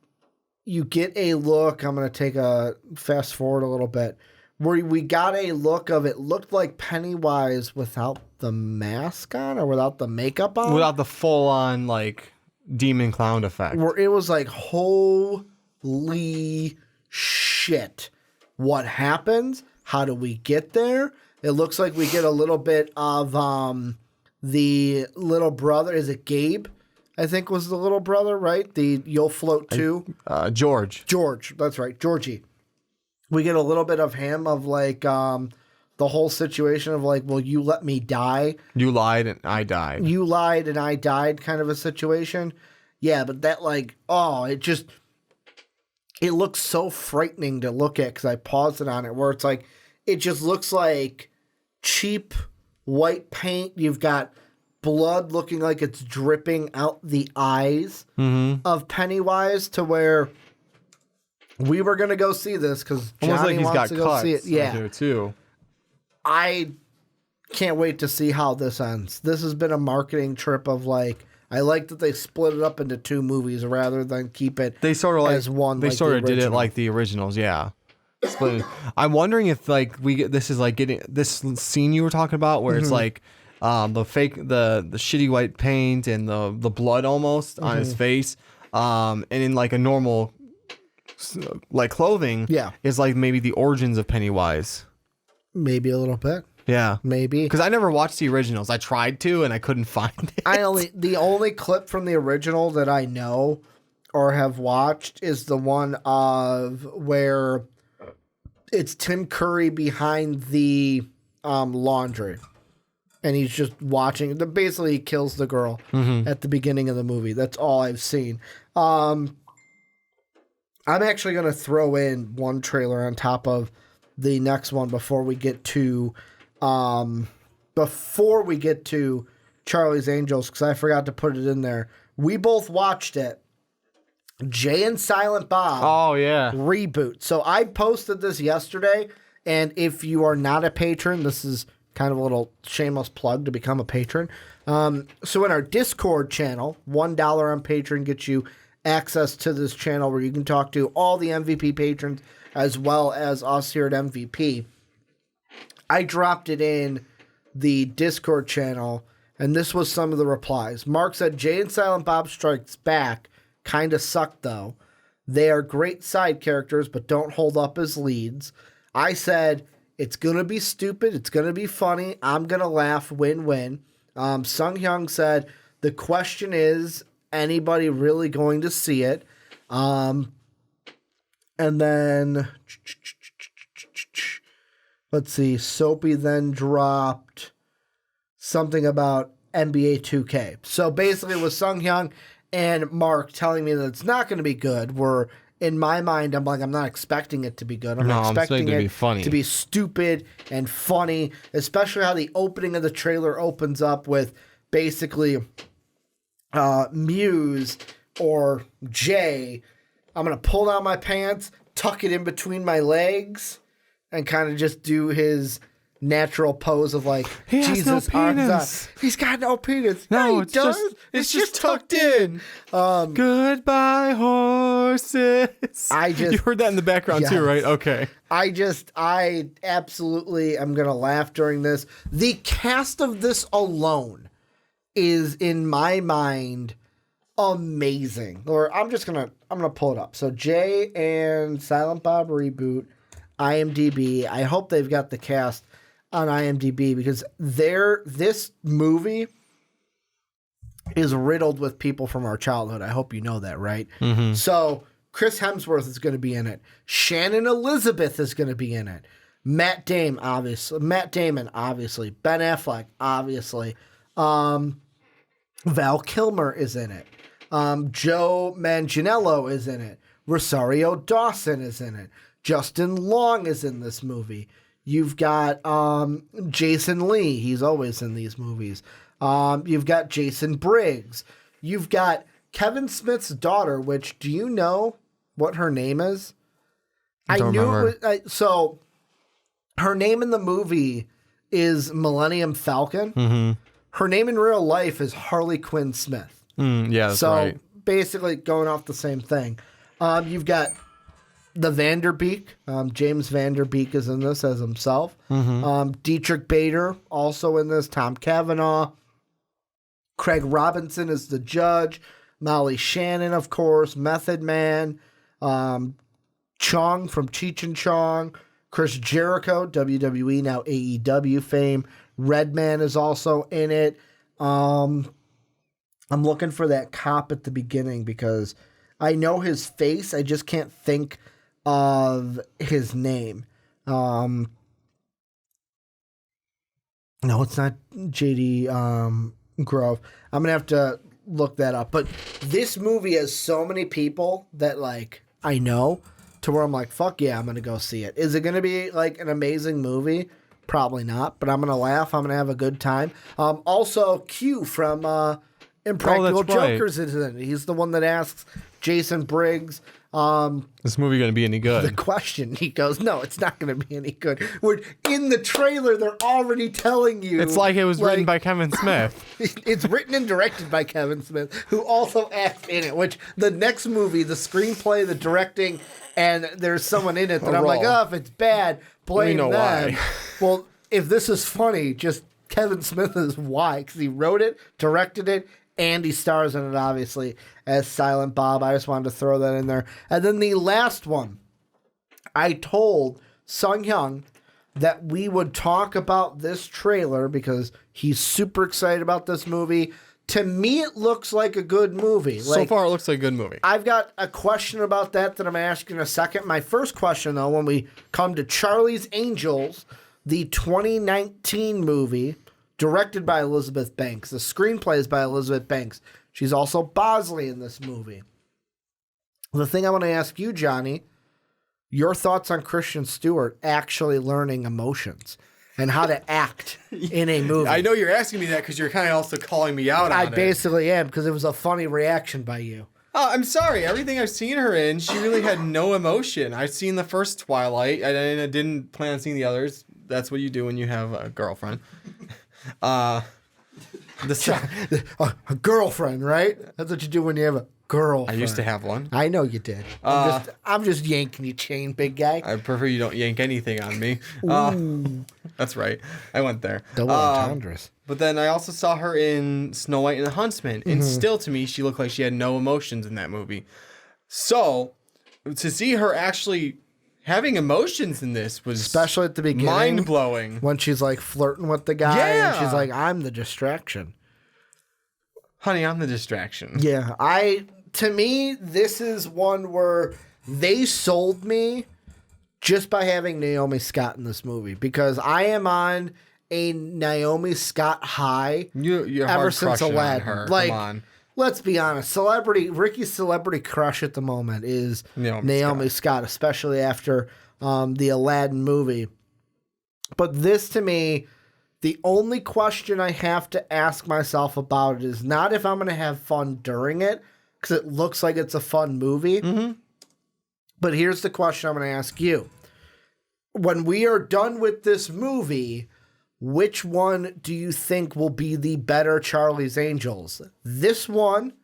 you get a look. I'm going to take a fast forward a little bit. Where we got a look of it looked like Pennywise without the mask on or without the makeup on. Without the full on like demon clown effect. Where it was like, holy shit. What happens? How do we get there? It looks like we get a little bit of the little brother. Is it Gabe? I think was the little brother, right? The You'll Float Too. George. That's right. Georgie. We get a little bit of him of like the whole situation of like, well, you let me die. You lied and I died. You lied and I died kind of a situation. Yeah, but that like, it looks so frightening to look at because I paused it on it where it's like, it just looks like cheap white paint. You've got blood looking like it's dripping out the eyes of Pennywise to where... We were going to go see this because Johnny wants to go see it. Yeah. Too. I can't wait to see how this ends. This has been a marketing trip of like, I like that they split it up into 2 movies rather than keep it as one. They sort of did it like the originals. Yeah. I'm wondering if like this is like getting this scene you were talking about where it's like the shitty white paint and the blood almost on his face, and in like a normal like clothing, is like maybe the origins of Pennywise. Maybe a little bit. Yeah, maybe, because I never watched the originals. I tried to, and I couldn't find it. The only clip from the original that I know or have watched is the one of where it's Tim Curry behind the laundry, and he's just watching. Basically, he kills the girl at the beginning of the movie. That's all I've seen. I'm actually going to throw in one trailer on top of the next one before we get to Charlie's Angels, because I forgot to put it in there. We both watched it. Jay and Silent Bob. Oh, yeah. Reboot. So I posted this yesterday, and if you are not a patron, this is kind of a little shameless plug to become a patron. So in our Discord channel, $1 on Patreon gets you access to this channel where you can talk to all the MVP patrons as well as us here at MVP. I dropped it in the Discord channel, and this was some of the replies. Mark said, Jay and Silent Bob Strikes Back kind of sucked, though. They are great side characters, but don't hold up as leads. I said, it's going to be stupid. It's going to be funny. I'm going to laugh. Win-win. Sung Hyung said, the question is, anybody really going to see it? And then, let's see, Soapy then dropped something about NBA 2K. So basically it was Sung Hyung and Mark telling me that it's not going to be good. Where in my mind, I'm like, I'm not expecting it to be good. I'm expecting it to be stupid and funny, especially how the opening of the trailer opens up with basically Muse or Jay. I'm going to pull down my pants, tuck it in between my legs, and kind of just do his natural pose of like, Jesus, no arms out. He's got no penis. No, he does. It's just tucked in. Goodbye, horses. You heard that in the background too, right? Okay. I absolutely am going to laugh during this. The cast of this alone is, in my mind, amazing. Or I'm going to pull it up. So Jay and Silent Bob Reboot, IMDb. I hope they've got the cast on IMDb, because this movie is riddled with people from our childhood. I hope you know that, right? Mm-hmm. So Chris Hemsworth is going to be in it. Shannon Elizabeth is going to be in it. Matt Damon, obviously. Ben Affleck, obviously. Val Kilmer is in it. Joe Manganiello is in it. Rosario Dawson is in it. Justin Long is in this movie. You've got Jason Lee. He's always in these movies. You've got Jason Briggs. You've got Kevin Smith's daughter, which, do you know what her name is? I don't remember. So her name in the movie is Millennium Falcon. Mm-hmm. Her name in real life is Harley Quinn Smith. Yeah, that's right. So basically going off the same thing. You've got the Vanderbeek. James Vanderbeek is in this as himself. Mm-hmm. Dietrich Bader also in this. Tom Cavanaugh. Craig Robinson is the judge. Molly Shannon, of course. Method Man. Chong from Cheech and Chong. Chris Jericho, WWE, now AEW fame. Redman is also in it. I'm looking for that cop at the beginning because I know his face. I just can't think of his name. No, it's not JD Grove. I'm going to have to look that up. But this movie has so many people that, like, I know, to where I'm like, fuck yeah, I'm going to go see it. Is it going to be, like, an amazing movie? Probably not, but I'm going to laugh. I'm going to have a good time. Also, Q from Impractical Jokers is in it. He's the one that asks Jason Briggs, this movie going to be any good? The question. He goes, no, it's not going to be any good. We're in the trailer. They're already telling you. It's like it was written by Kevin Smith. It's written and directed by Kevin Smith, who also acts in it, which the next movie, the screenplay, the directing, and there's someone in it that I'm like, oh, if it's bad, blame them. Why. Well, if this is funny, just Kevin Smith is why, because he wrote it, directed it, and he stars in it, obviously, as Silent Bob. I just wanted to throw that in there. And then the last one, I told Sung Hyung that we would talk about this trailer because he's super excited about this movie. To me, it looks like a good movie. So far, it looks like a good movie. I've got a question about that I'm going to ask you in a second. My first question, though, when we come to Charlie's Angels, the 2019 movie, directed by Elizabeth Banks. The screenplay is by Elizabeth Banks. She's also Bosley in this movie. The thing I want to ask you, Johnny, your thoughts on Kristen Stewart actually learning emotions and how to act in a movie. I know you're asking me that because you're kind of also calling me out on it. I basically am, because it was a funny reaction by you. Oh, I'm sorry. Everything I've seen her in, she really had no emotion. I've seen the first Twilight, and I didn't plan on seeing the others. That's what you do when you have a girlfriend. A girlfriend, right? That's what you do when you have a girlfriend. I used to have one. I know you did. I'm just yanking your chain, big guy. I prefer you don't yank anything on me. That's right. I went there. Double entendres. But then I also saw her in Snow White and the Huntsman, and still to me, she looked like she had no emotions in that movie. So to see her actually having emotions in this was especially at the beginning, mind blowing. When she's like flirting with the guy, and she's like, "I'm the distraction." Honey, I'm the distraction. Yeah, to me, this is one where they sold me just by having Naomi Scott in this movie, because I am on a Naomi Scott high You're ever hard since crushing Aladdin. on her. Like, come on. let's be honest, Ricky's celebrity crush at the moment is Naomi Scott, especially after the Aladdin movie. But this, to me, the only question I have to ask myself about it is not if I'm going to have fun during it, because it looks like it's a fun movie. Mm-hmm. But here's the question I'm going to ask you. When we are done with this movie, which one do you think will be the better Charlie's Angels? This one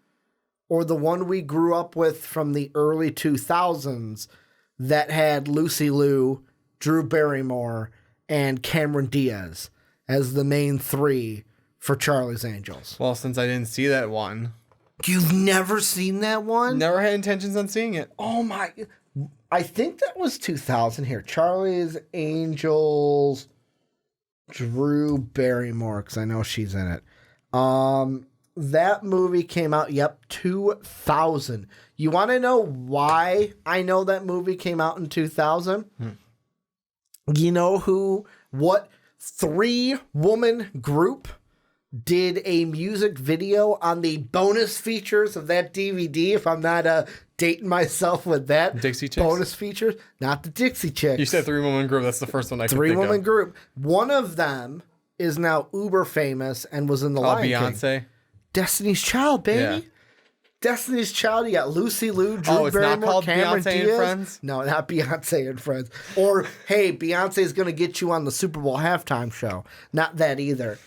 or the one we grew up with from the early 2000s that had Lucy Liu, Drew Barrymore, and Cameron Diaz as the main three for Charlie's Angels? Well, since I didn't see that one. You've never seen that one? Never had intentions on seeing it. Oh my. I think that was 2000 here. Charlie's Angels, Drew Barrymore, because I know she's in it. That movie came out, 2000. You want to know why I know that movie came out in 2000? You know what 3-woman group did a music video on the bonus features of that DVD, if I'm not dating myself with that. Dixie Chicks? Bonus features? Not the Dixie Chicks. You said 3-woman group. That's the first one I could think of. 3-woman group. One of them is now uber famous and was in the Lion Beyonce? King. Destiny's Child, baby. Yeah. Destiny's Child. You got Lucy Liu, Drew Barrymore, not called Cameron Beyonce Diaz. and Friends? No, not Beyonce and Friends. Or, hey, Beyonce's going to get you on the Super Bowl halftime show. Not that either.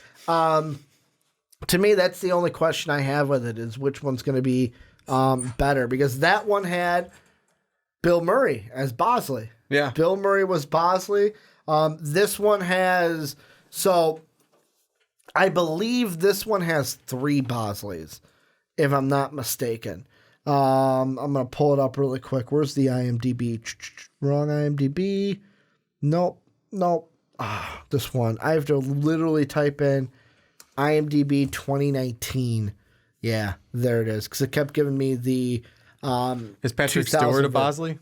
To me, that's the only question I have with it, is which one's going to be better. Because that one had Bill Murray as Bosley. Yeah. Bill Murray was Bosley. This one has... So, I believe this one has 3 Bosleys, if I'm not mistaken. I'm going to pull it up really quick. Where's the IMDb? Wrong IMDb. Nope. This one. I have to literally type in IMDb 2019. Yeah, there it is. Because it kept giving me the... Is Patrick Stewart a Bosley?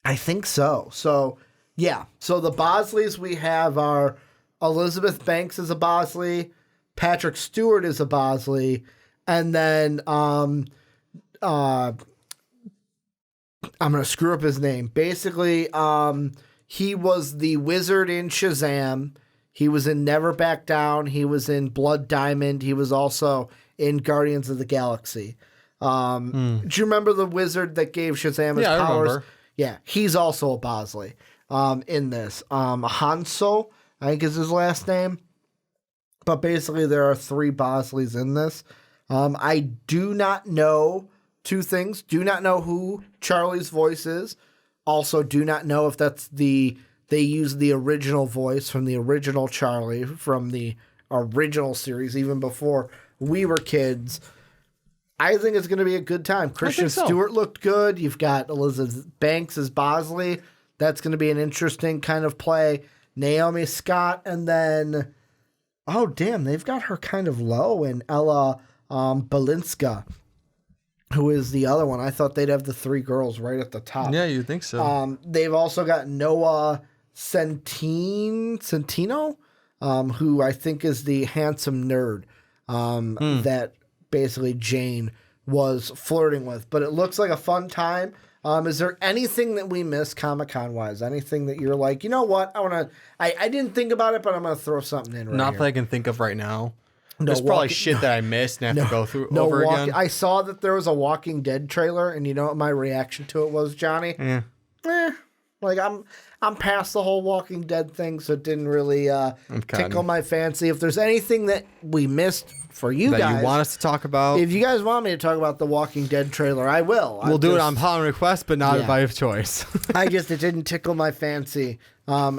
I think so. So, yeah. So the Bosleys we have are Elizabeth Banks is a Bosley, Patrick Stewart is a Bosley, and then I'm going to screw up his name. Basically, he was the wizard in Shazam. He was in Never Back Down. He was in Blood Diamond. He was also in Guardians of the Galaxy. Do you remember the wizard that gave Shazam his powers? I remember. Yeah, he's also a Bosley in this. Hanso, I think is his last name. But basically, there are 3 Bosleys in this. I do not know 2 things. Do not know who Charlie's voice is. Also, do not know if that's they use the original voice from the original Charlie from the original series, even before we were kids. I think it's going to be a good time. Christian Stewart looked good. You've got Elizabeth Banks as Bosley. That's going to be an interesting kind of play. Naomi Scott, and then, oh, damn, they've got her kind of low in Ella Balinska, who is the other one. I thought they'd have the three girls right at the top. Yeah, you'd think so. They've also got Noah Centino, who I think is the handsome nerd that basically Jane was flirting with. But it looks like a fun time. Is there anything that we missed Comic-Con wise? Anything that you're like, you know what? I didn't think about it, but I'm going to throw something in Not here. that I can think of right now. There's probably shit that I missed and have to go through over again. I saw that there was a Walking Dead trailer, and you know what my reaction to it was, Johnny? Like I'm past the whole Walking Dead thing, so it didn't really tickle my fancy. If there's anything that we missed for you that guys, you want us to talk about, if you guys want me to talk about the Walking Dead trailer, I will. We'll do it on upon request, but not by choice. It didn't tickle my fancy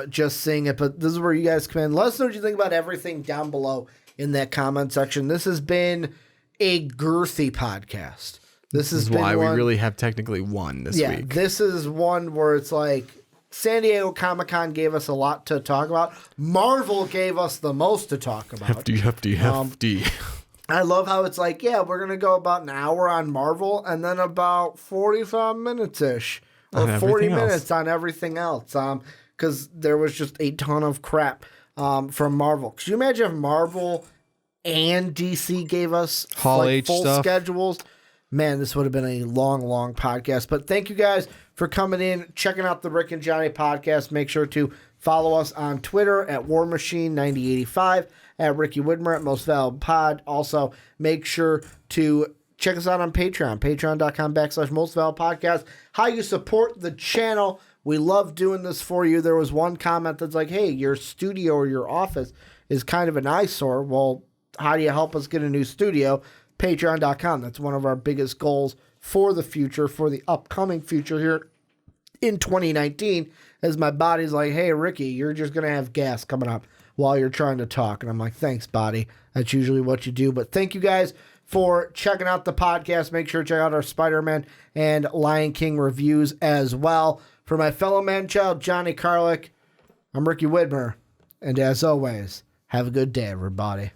just seeing it. But this is where you guys come in. Let us know what you think about everything down below in that comment section. This has been a girthy podcast. This is why we really have technically one this week. Yeah, this is one where it's like San Diego Comic-Con gave us a lot to talk about. Marvel gave us the most to talk about. Hefty. I love how it's like, yeah, we're going to go about an hour on Marvel and then about 45 minutes-ish. Or 40 minutes on everything else. Because there was just a ton of crap from Marvel. Could you imagine if Marvel and DC gave us Hall H full stuff. schedules? Man, this would have been a long, long podcast. But thank you guys for coming in, checking out the Rick and Johnny podcast. Make sure to follow us on Twitter at War Machine 9085, at Ricky Widmer at Most Valuable Pod. Also, make sure to check us out on Patreon, patreon.com/Most Valuable Podcast. How you support the channel. We love doing this for you. There was one comment that's like, hey, your studio or your office is kind of an eyesore. Well, how do you help us get a new studio? Patreon.com. That's one of our biggest goals for the future, for the upcoming future here in 2019, as my body's like, hey, Ricky, you're just going to have gas coming up while you're trying to talk. And I'm like, thanks, body. That's usually what you do. But thank you guys for checking out the podcast. Make sure to check out our Spider-Man and Lion King reviews as well. For my fellow Manchild, Johnny Karlic, I'm Ricky Widmer. And as always, have a good day, everybody.